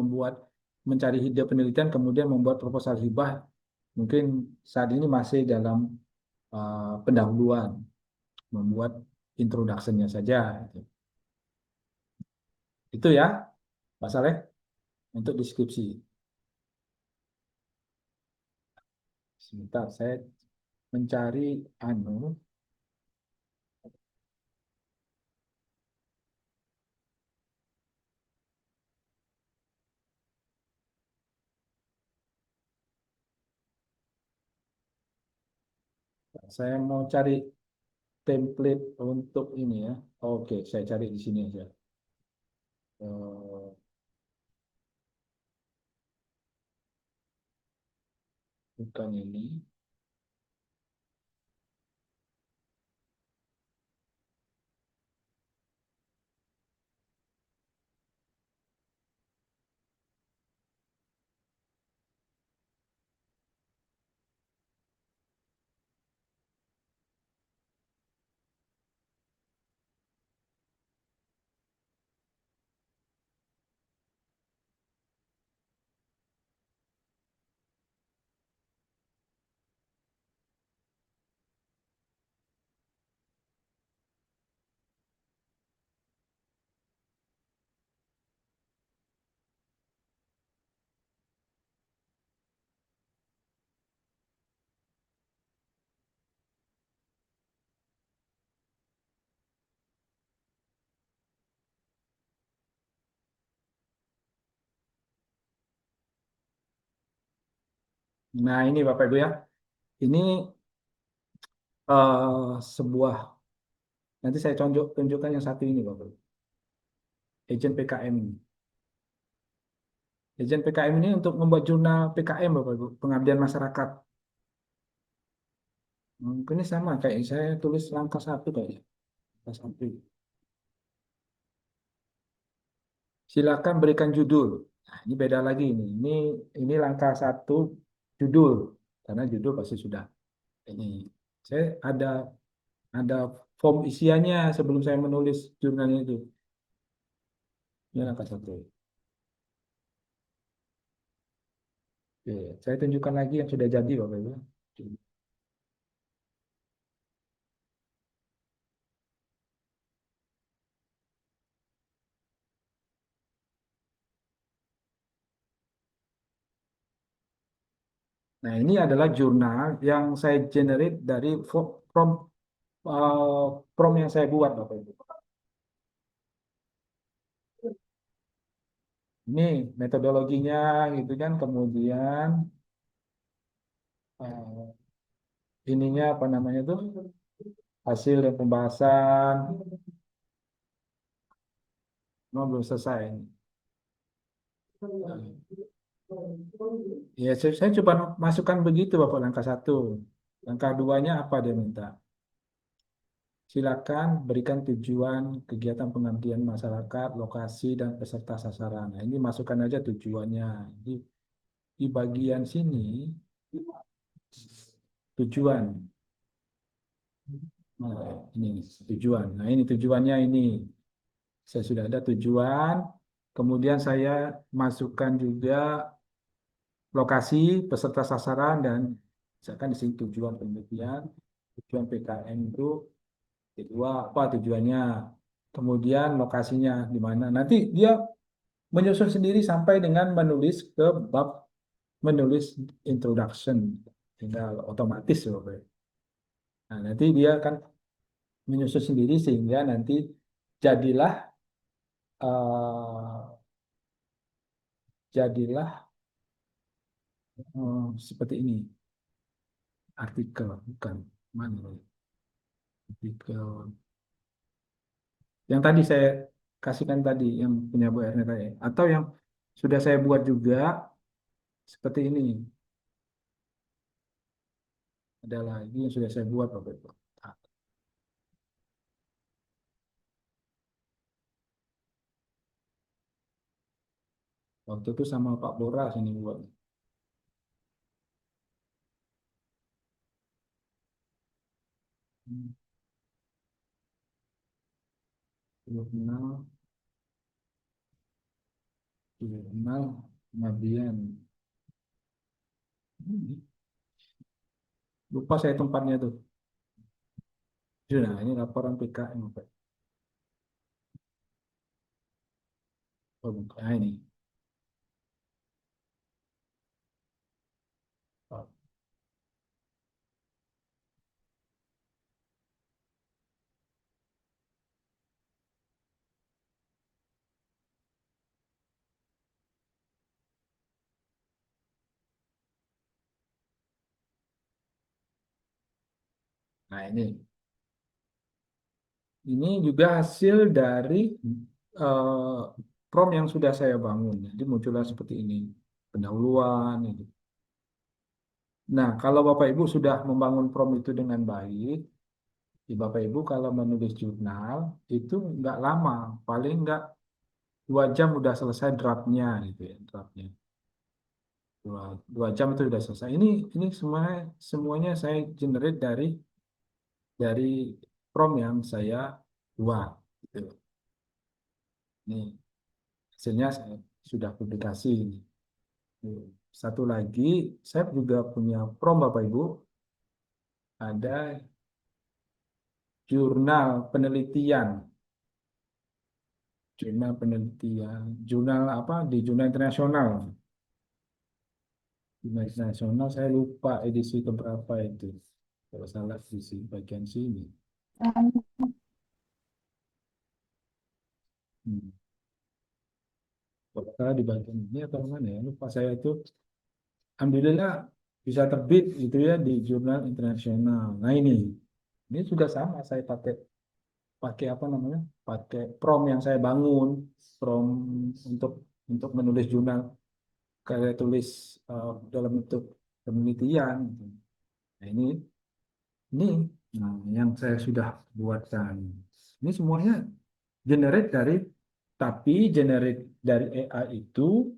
mencari ide penelitian, kemudian membuat proposal hibah. Mungkin saat ini masih dalam pendahuluan, membuat introduction-nya saja. Itu ya, Pak Saleh, untuk deskripsi. Sebentar, saya mencari Saya mau cari template untuk ini ya. Oke, saya cari di sini aja. Eh, bukan ini. Nah, ini Bapak Ibu ya. Ini sebuah, nanti saya tunjukkan yang satu ini Bapak Ibu. Agent PKM ini. Agent PKM ini untuk membuat jurnal PKM Bapak Ibu, pengabdian masyarakat. Ini sama kayak saya tulis langkah satu kayaknya. Langkah satu. Silakan berikan judul. Nah, ini beda lagi ini. Ini langkah satu judul karena judul pasti sudah ini. Saya ada form isiannya sebelum saya menulis jurnalnya itu. Ini langkah satu. Oke, saya tunjukkan lagi yang sudah jadi Bapak Ibu. Nah, ini adalah jurnal yang saya generate dari from prompt yang saya buat Bapak Ibu. Ini metodologinya gitu kan, kemudian eh, ininya apa namanya tuh hasil dan pembahasan. Belum selesai. Ya, saya coba masukkan begitu Bapak langkah satu. Langkah duanya apa dia minta? Silakan berikan tujuan kegiatan pengabdian masyarakat, lokasi dan peserta sasaran. Nah, ini masukkan aja tujuannya. Di bagian sini tujuan. Nah, ini tujuan. Nah, ini tujuannya ini. Saya sudah ada tujuan. Kemudian saya masukkan juga lokasi, peserta sasaran, dan misalkan di sini tujuan penelitian, tujuan PKM itu kedua apa tujuannya, kemudian lokasinya di mana. Nanti dia menyusun sendiri sampai dengan menulis ke bab menulis introduction, tinggal otomatis Bapak Ibu. Nah, nanti dia akan menyusun sendiri sehingga nanti jadilah eh, jadilah seperti ini artikel bukan mana ini? Artikel yang tadi saya kasihkan tadi yang punya Bu Erna tadi atau yang sudah saya buat juga seperti ini ada lagi yang sudah saya buat Bapak Ibu. Nah, waktu itu sama Pak Boras ini buat jurnal jurnal pengabdian. Lupa saya tempatnya tuh. Nah, ini laporan PKM Bapak. Oh, bukan. Nah, ini. Oh, Nah, ini juga hasil dari eh, prom yang sudah saya bangun. Jadi muncullah seperti ini, pendahuluan itu. Nah, kalau Bapak Ibu sudah membangun prom itu dengan baik, di Bapak Ibu kalau menulis jurnal itu nggak lama, paling nggak 2 jam udah selesai draftnya gitu ya, draftnya. Dua jam itu sudah selesai. Ini semuanya saya generate dari prom yang saya buat. Gitu. Ini hasilnya saya sudah publikasi. Satu lagi, saya juga punya prom Bapak Ibu, ada jurnal penelitian. Jurnal apa di jurnal internasional. Jurnal internasional saya lupa edisi keberapa itu. Kalau salah edisi bagian sini. Hmm. Kalau salah di bagian ini atau mana ya? Lupa saya itu. Alhamdulillah bisa terbit gitu ya di jurnal internasional. Nah, ini sudah sama saya pakai pakai apa namanya? Pakai prom yang saya bangun, prom untuk menulis jurnal kayak tulis dalam bentuk penelitian. Gitu. Nah, ini nah, yang saya sudah buatkan. Ini semuanya generate dari AI itu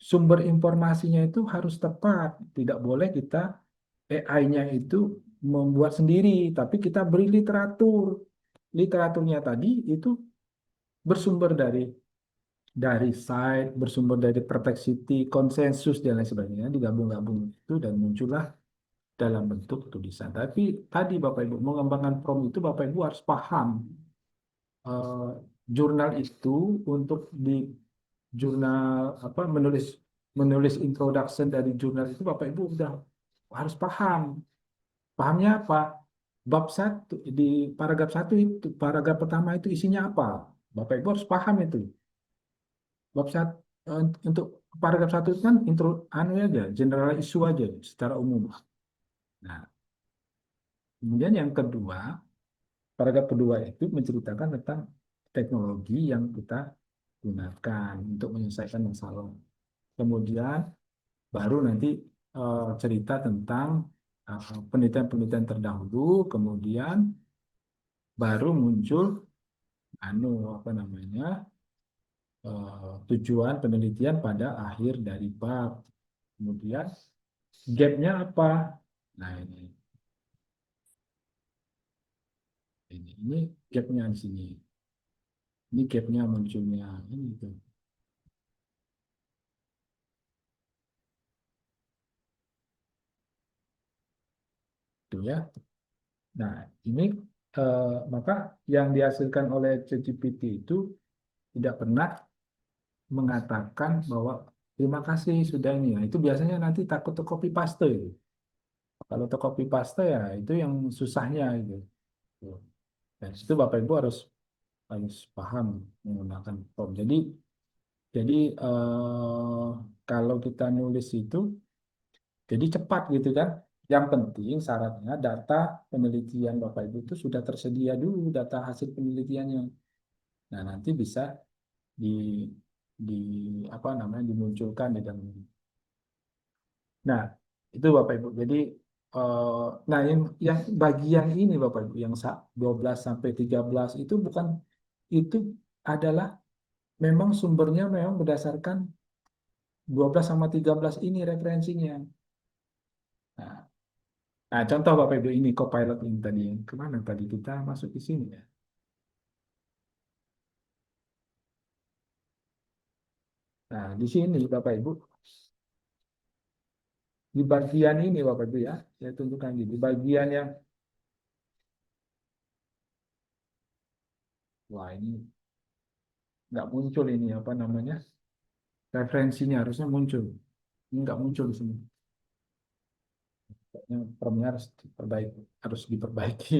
sumber informasinya itu harus tepat. Tidak boleh kita AI-nya itu membuat sendiri, tapi kita beri literatur. Literaturnya tadi itu bersumber dari site, bersumber dari perplexity, konsensus dan lain sebagainya, digabung-gabung itu dan muncullah dalam bentuk tulisan. Tapi tadi Bapak Ibu mengembangkan prompt itu Bapak Ibu harus paham eh, jurnal itu untuk di jurnal apa menulis menulis introduction dari jurnal itu Bapak Ibu udah harus paham. Pahamnya apa? Bab satu di paragraf pertama itu isinya apa? Bapak Ibu harus paham itu. Bab satu untuk paragraf satu itu kan intro anu aja, general issue aja secara umum. Nah, kemudian yang kedua, paragraf kedua itu menceritakan tentang teknologi yang kita gunakan untuk menyelesaikan masalah. Kemudian baru nanti cerita tentang penelitian-penelitian terdahulu, kemudian baru muncul anu apa namanya tujuan penelitian pada akhir dari bab. Kemudian gapnya apa? Nah ini gapnya di sini. Ini gapnya munculnya ini tuh. Tuh ya. Nah ini maka yang dihasilkan oleh ChatGPT itu tidak pernah mengatakan bahwa terima kasih sudah ini. Nah, itu biasanya nanti takut to copy paste itu. Kalau to copy paste ya itu yang susahnya itu. Dan itu Bapak Ibu harus harus paham menggunakan prompt. Jadi kalau kita nulis itu jadi cepat gitu kan. Yang penting syaratnya data penelitian Bapak Ibu itu sudah tersedia dulu data hasil penelitiannya. Nah, nanti bisa di di apa namanya dimunculkan di dalam. Nah, itu Bapak Ibu. Jadi nah yang bagian ini Bapak Ibu yang 12 sampai 13 itu bukan itu adalah memang sumbernya memang berdasarkan 12 sama 13 ini referensinya. Nah, contoh Bapak Ibu ini Copilot ini tadi kemana tadi kita masuk di sini ya. Nah, di sini Bapak Ibu di bagian ini Bapak Ibu ya, saya tunjukkan di bagian yang wah ini nggak muncul ini apa namanya referensinya harusnya muncul. Ini nggak muncul di sini. Promnya harus diperbaiki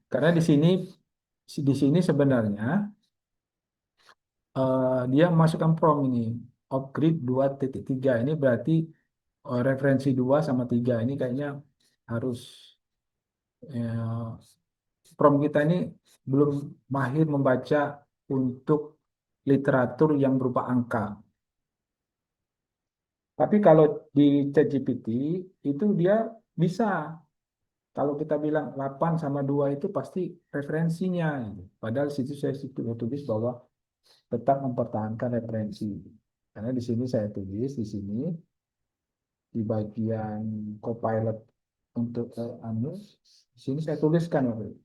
karena di sini sebenarnya dia masukkan prom ini upgrade 2.3 ini berarti referensi 2 sama 3 ini kayaknya harus Ya, prompt kita ini belum mahir membaca untuk literatur yang berupa angka. Tapi kalau di ChatGPT itu dia bisa. Kalau kita bilang 8 sama 2 itu pasti referensinya, gitu. Padahal situ saya tulis bahwa tetap mempertahankan referensi. Karena di sini saya tulis di sini di bagian Copilot untuk di sini saya tuliskan waktu itu.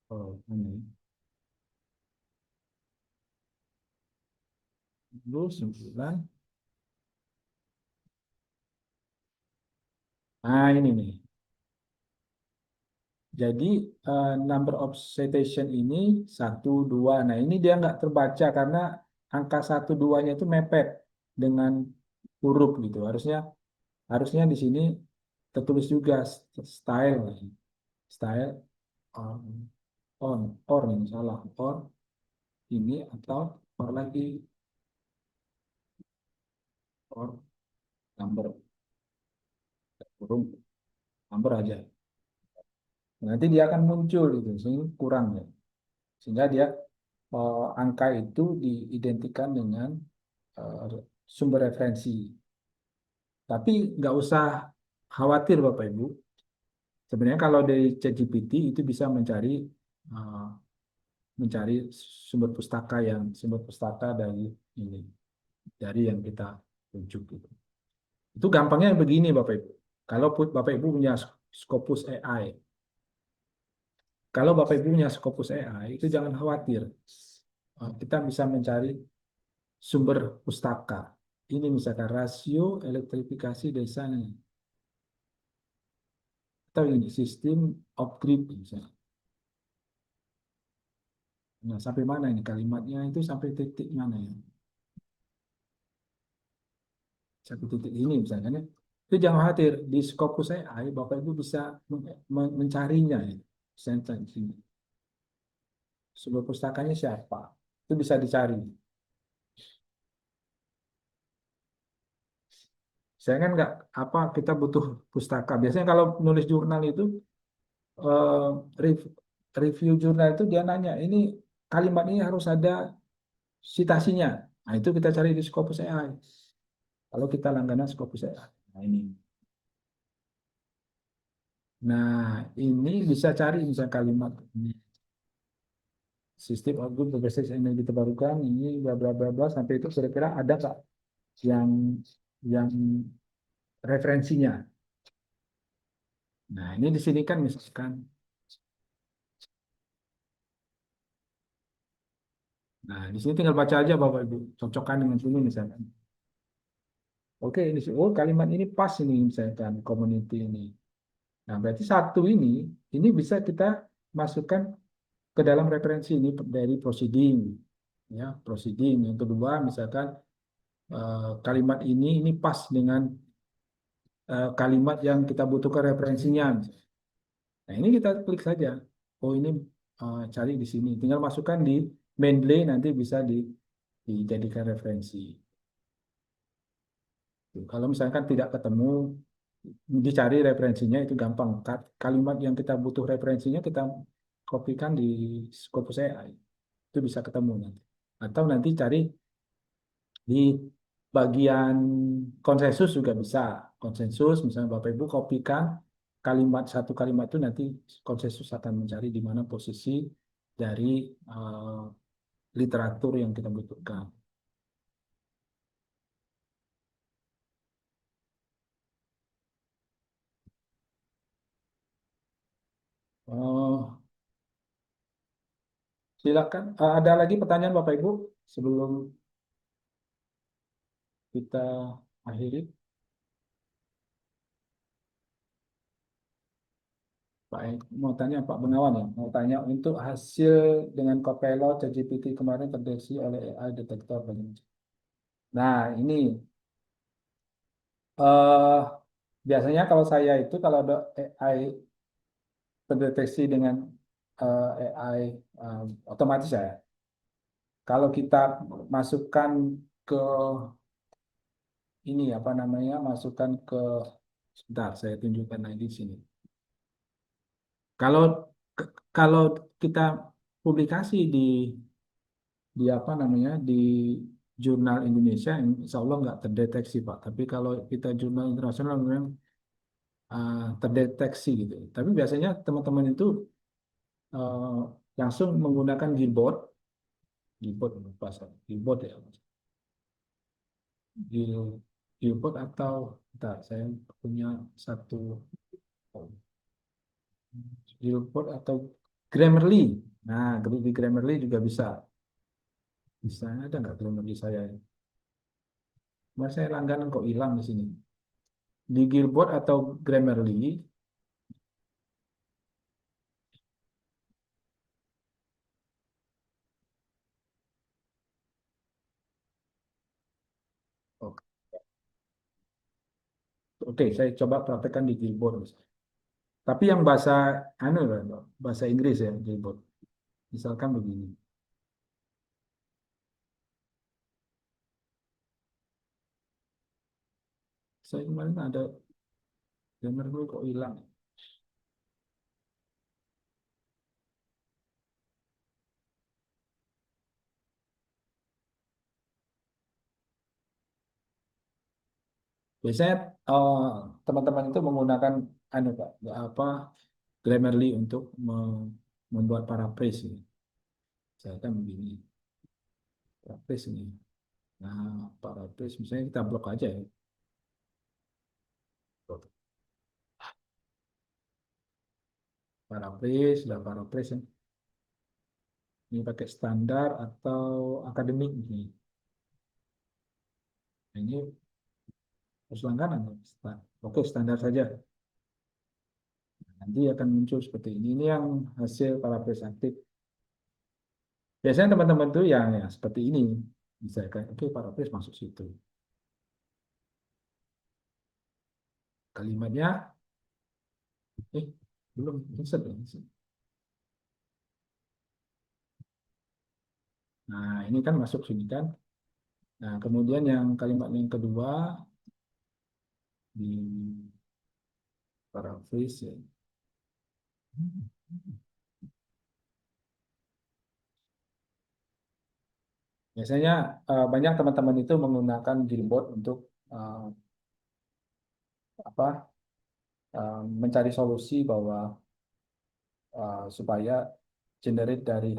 Oh, ini. Dulu 9. Nah, ini nih. Jadi number of citation ini 1, 2. Nah, ini dia nggak terbaca karena angka 1, 2-nya itu mepet dengan huruf gitu. Harusnya harusnya di sini tertulis juga style, style on, or ini salah, or ini atau or lagi, or number, kurung number aja. Nanti dia akan muncul gitu, sehingga kurang ya. Sehingga dia angka itu diidentikan dengan sumber referensi. Tapi nggak usah khawatir Bapak Ibu. Sebenarnya kalau dari ChatGPT itu bisa uh, mencari sumber pustaka dari ini, dari yang kita rujuk gitu. Itu gampangnya begini Bapak Ibu. Kalau Bapak Ibu punya Scopus AI, kalau Bapak Ibu punya Scopus AI itu jangan khawatir. Kita bisa mencari sumber pustaka. Ini misalkan rasio elektrifikasi desa nih. Atau ini sistem off-grid misalnya. Nah, sampai mana ini kalimatnya itu sampai titik mana ya? Sampai titik ini misalnya. Ya. Itu jangan khawatir. Di Scopus AI, Bapak Ibu bisa mencarinya. Ya. Sini. Sumber pustakanya siapa? Itu bisa dicari. Saya kan nggak apa kita butuh pustaka. Biasanya kalau nulis jurnal itu eh, review jurnal itu dia nanya ini kalimat ini harus ada citasinya. Nah itu kita cari di Scopus AI. Kalau kita langganan Scopus AI. Nah ini. Nah ini bisa cari misalnya kalimat ini. Sistem output berbasis energi terbarukan ini bla bla bla bla sampai itu kira-kira ada nggak yang yang referensinya. Nah ini di sini kan misalkan. Nah, di sini tinggal baca aja Bapak Ibu, cocokkan dengan sini misalkan. Oke, ini oh kalimat ini pas ini misalkan community ini. Nah, berarti satu ini bisa kita masukkan ke dalam referensi ini dari proceeding, ya proceeding. Yang kedua, misalkan kalimat ini pas dengan kalimat yang kita butuhkan referensinya. Nah, ini kita klik saja. Oh, ini cari di sini. Tinggal masukkan di Mendeley nanti bisa dijadikan referensi. Kalau misalkan tidak ketemu, dicari referensinya itu gampang. Kalimat yang kita butuh referensinya kita kopikan di Scopus AI. Itu bisa ketemu nanti. Atau nanti cari di bagian konsensus juga bisa. Konsensus, misalnya Bapak Ibu kopikan satu kalimat itu nanti konsensus akan mencari di mana posisi dari literatur yang kita butuhkan. Oh, silakan. Ada lagi pertanyaan Bapak Ibu sebelum kita akhiri? Pak, mau tanya Pak Benawan ya, mau tanya untuk hasil dengan Copilot ChatGPT kemarin terdeteksi oleh AI detektor. Nah, ini eh, biasanya kalau saya itu kalau ada AI terdeteksi dengan AI otomatis ya, kalau kita masukkan ke ini apa namanya, masukkan ke Sebentar, saya tunjukkan lagi di sini. Kalau kalau kita publikasi di apa namanya di jurnal Indonesia, insya Allah nggak terdeteksi Pak. Tapi kalau kita jurnal internasional memang terdeteksi gitu. Tapi biasanya teman-teman itu eh, langsung menggunakan Gilbot bahasa Gilbot ya, Gilbot atau bentar, saya punya satu Gilbot atau Grammarly. Nah, di Grammarly juga bisa. Bisa ada nggak Grammarly saya? Mas saya langganan kok hilang di sini. Di Gilbot atau Grammarly, oke, oke, saya coba praktekkan di Gilbot. Tapi yang bahasa anu loh, bahasa Inggris ya Gilbot. Misalkan begini. Saya kemarin ada Grammarly kok hilang. Biasanya teman-teman itu menggunakan anu Pak, apa Grammarly untuk membuat paraphrase ini. Misalkan begini, paraphrase ini. Nah, paraphrase misalnya kita blok aja ya. Paraphrase, sudah paraphrase ya. Ini pakai standar atau akademik ini. Nah, ini harus langganan. Oke, standar saja. Nanti akan muncul seperti ini. Ini yang hasil paraphrase aktif. Biasanya teman-teman tuh yang ya, seperti ini. Misalkan, oke, paraphrase masuk situ. Kalimatnya, belum insert ya. Nah, ini kan masuk sini kan. Nah, kemudian yang kalimat yang kedua di paraphrase ya. Biasanya banyak teman-teman itu menggunakan Gilbot untuk apa mencari solusi bahwa supaya generate dari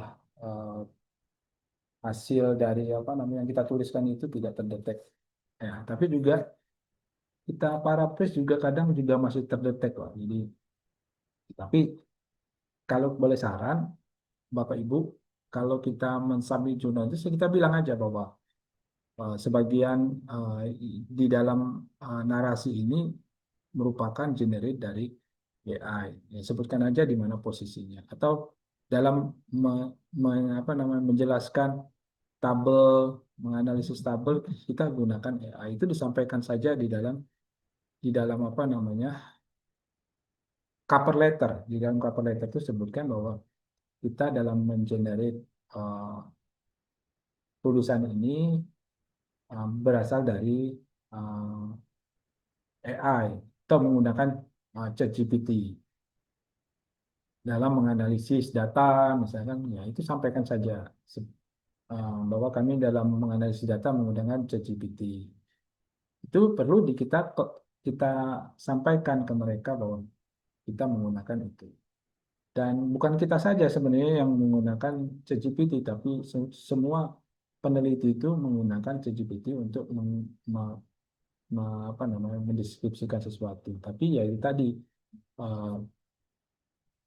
hasil dari apa namanya yang kita tuliskan itu tidak terdetek. Ya, tapi juga kita paraphrase juga kadang juga masih terdetek loh. Jadi, tapi kalau boleh saran, Bapak Ibu, kalau kita mensubmit jurnal itu kita bilang aja bahwa sebagian di dalam narasi ini merupakan generate dari AI. Ya, sebutkan aja di mana posisinya. Atau dalam apa namanya, menjelaskan tabel, menganalisis tabel, kita gunakan AI. Itu disampaikan saja di dalam apa namanya cover letter. Di dalam cover letter itu sebutkan bahwa kita dalam mengenerate tulisan ini berasal dari AI atau menggunakan ChatGPT dalam menganalisis data, misalkan, ya itu sampaikan saja bahwa kami dalam menganalisis data menggunakan ChatGPT. Itu perlu kita sampaikan ke mereka bahwa kita menggunakan itu. Dan bukan kita saja sebenarnya yang menggunakan ChatGPT, tapi semua peneliti itu menggunakan ChatGPT untuk apa namanya, mendeskripsikan sesuatu. Tapi ya itu tadi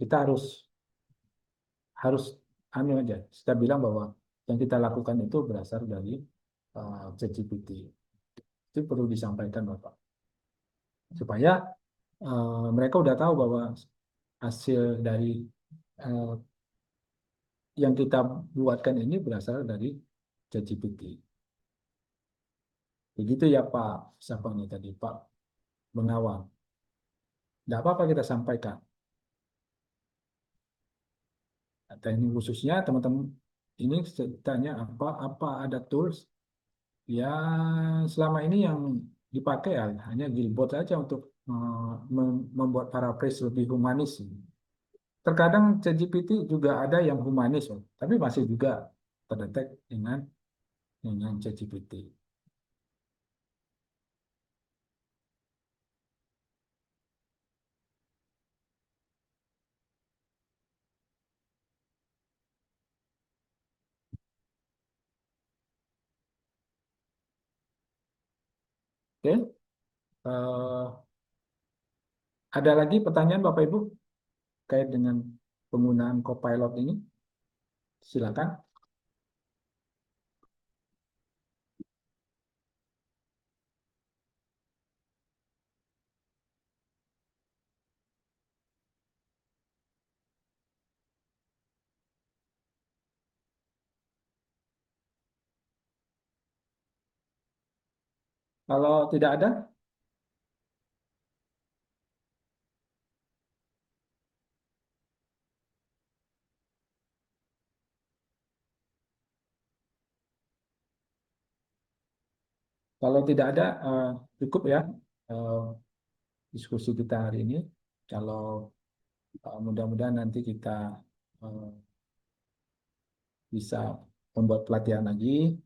kita harus anu aja. Kita bilang bahwa yang kita lakukan itu berasal dari ChatGPT. Itu perlu disampaikan Bapak. Supaya mereka udah tahu bahwa hasil dari yang kita buatkan ini berasal dari ChatGPT. Begitu ya Pak, siapa nih tadi Pak Bengawan. Tidak apa-apa kita sampaikan. Teknik khususnya teman-teman ini ceritanya apa ada tools ya selama ini yang dipakai ya hanya Gilbot saja untuk membuat paraphrase lebih humanis. Terkadang ChatGPT juga ada yang humanis, tapi masih juga terdetek dengan ChatGPT. Oke, eh, ada lagi pertanyaan Bapak Ibu terkait dengan penggunaan Copilot ini? Silakan. Kalau tidak ada, cukup ya eh, diskusi kita hari ini. Kalau mudah-mudahan nanti kita eh, bisa membuat pelatihan lagi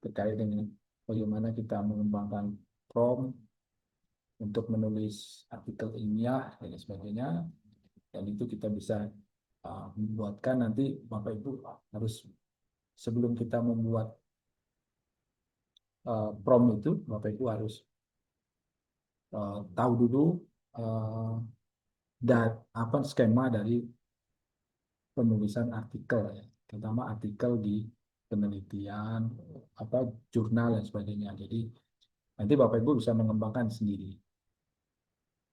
terkait dengan bagaimana kita mengembangkan prompt untuk menulis artikel ilmiah dan sebagainya. Dan itu kita bisa membuatkan nanti Bapak Ibu harus sebelum kita membuat prompt itu Bapak Ibu harus tahu dulu dan apa skema dari penulisan artikel ya, terutama artikel di penelitian, apa jurnal dan sebagainya. Jadi nanti Bapak Ibu bisa mengembangkan sendiri.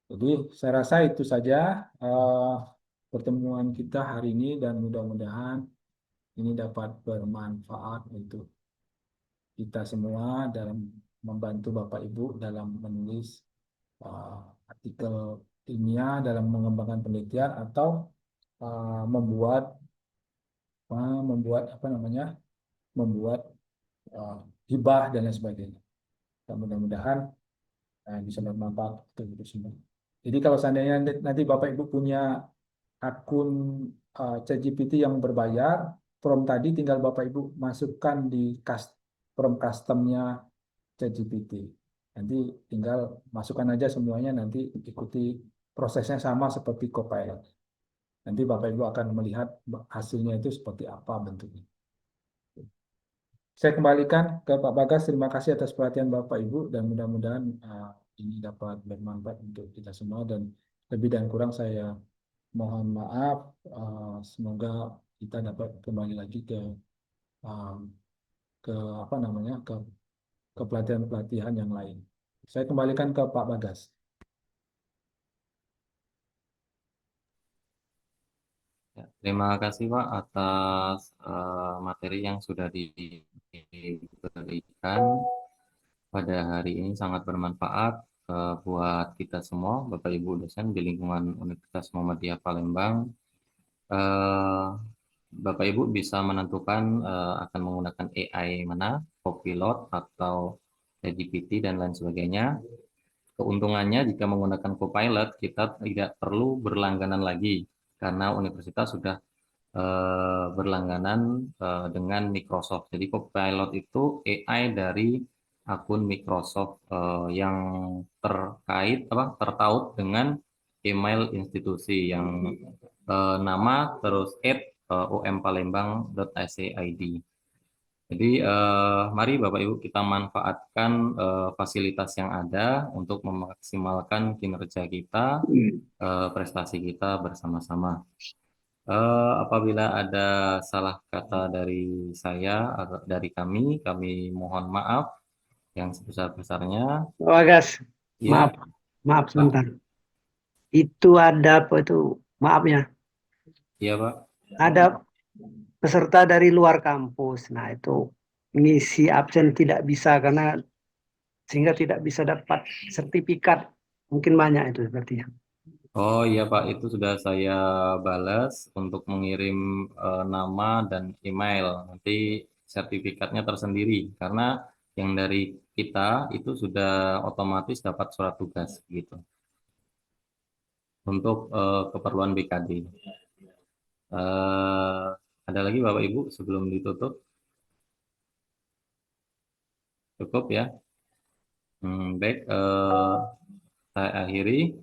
Jadi saya rasa itu saja pertemuan kita hari ini dan mudah-mudahan ini dapat bermanfaat untuk kita semua dalam membantu Bapak Ibu dalam menulis artikel ilmiah, dalam mengembangkan penelitian atau membuat apa namanya, membuat hibah dan lain sebagainya. Dan mudah-mudahan bisa bermanfaat untuk itu semua. Jadi kalau seandainya nanti Bapak Ibu punya akun ChatGPT yang berbayar, prompt tadi tinggal Bapak Ibu masukkan di prompt customnya ChatGPT. Nanti tinggal masukkan aja semuanya, nanti ikuti prosesnya sama seperti Copilot. Nanti Bapak Ibu akan melihat hasilnya itu seperti apa bentuknya. Saya kembalikan ke Pak Bagas. Terima kasih atas perhatian Bapak Ibu dan mudah-mudahan ini dapat bermanfaat untuk kita semua, dan lebih dan kurang saya mohon maaf. Semoga kita dapat kembali lagi ke apa namanya, ke pelatihan-pelatihan yang lain. Saya kembalikan ke Pak Bagas. Ya, terima kasih Pak atas materi yang sudah diberikan pada hari ini, sangat bermanfaat buat kita semua, Bapak Ibu dosen di lingkungan Universitas Muhammadiyah Palembang. Eh, Bapak Ibu bisa menentukan akan menggunakan AI mana, Copilot atau ChatGPT dan lain sebagainya. Keuntungannya jika menggunakan Copilot, kita tidak perlu berlangganan lagi karena universitas sudah berlangganan dengan Microsoft. Jadi Copilot itu AI dari akun Microsoft yang tertaut dengan email institusi yang nama terus @ompalembang.ac.id. Jadi mari Bapak Ibu kita manfaatkan fasilitas yang ada untuk memaksimalkan kinerja kita, prestasi kita bersama-sama. Apabila ada salah kata dari saya atau dari kami mohon maaf yang sebesar-besarnya. Bagas, Ya, maaf sebentar. Itu ada apa itu? Maaf ya, iya Pak. ada peserta dari luar kampus. Nah itu ngisi absen tidak bisa karena sehingga tidak bisa dapat sertifikat. Mungkin banyak itu sepertinya. Oh iya Pak, itu sudah saya balas untuk mengirim nama dan email. Nanti sertifikatnya tersendiri karena yang dari kita itu sudah otomatis dapat surat tugas gitu untuk keperluan BKD. Ada lagi Bapak Ibu sebelum ditutup? Cukup ya. Baik, saya akhiri.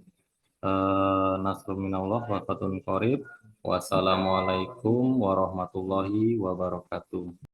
Nasrun minallah wa fatun qorib. Wassalamualaikum warahmatullahi wabarakatuh.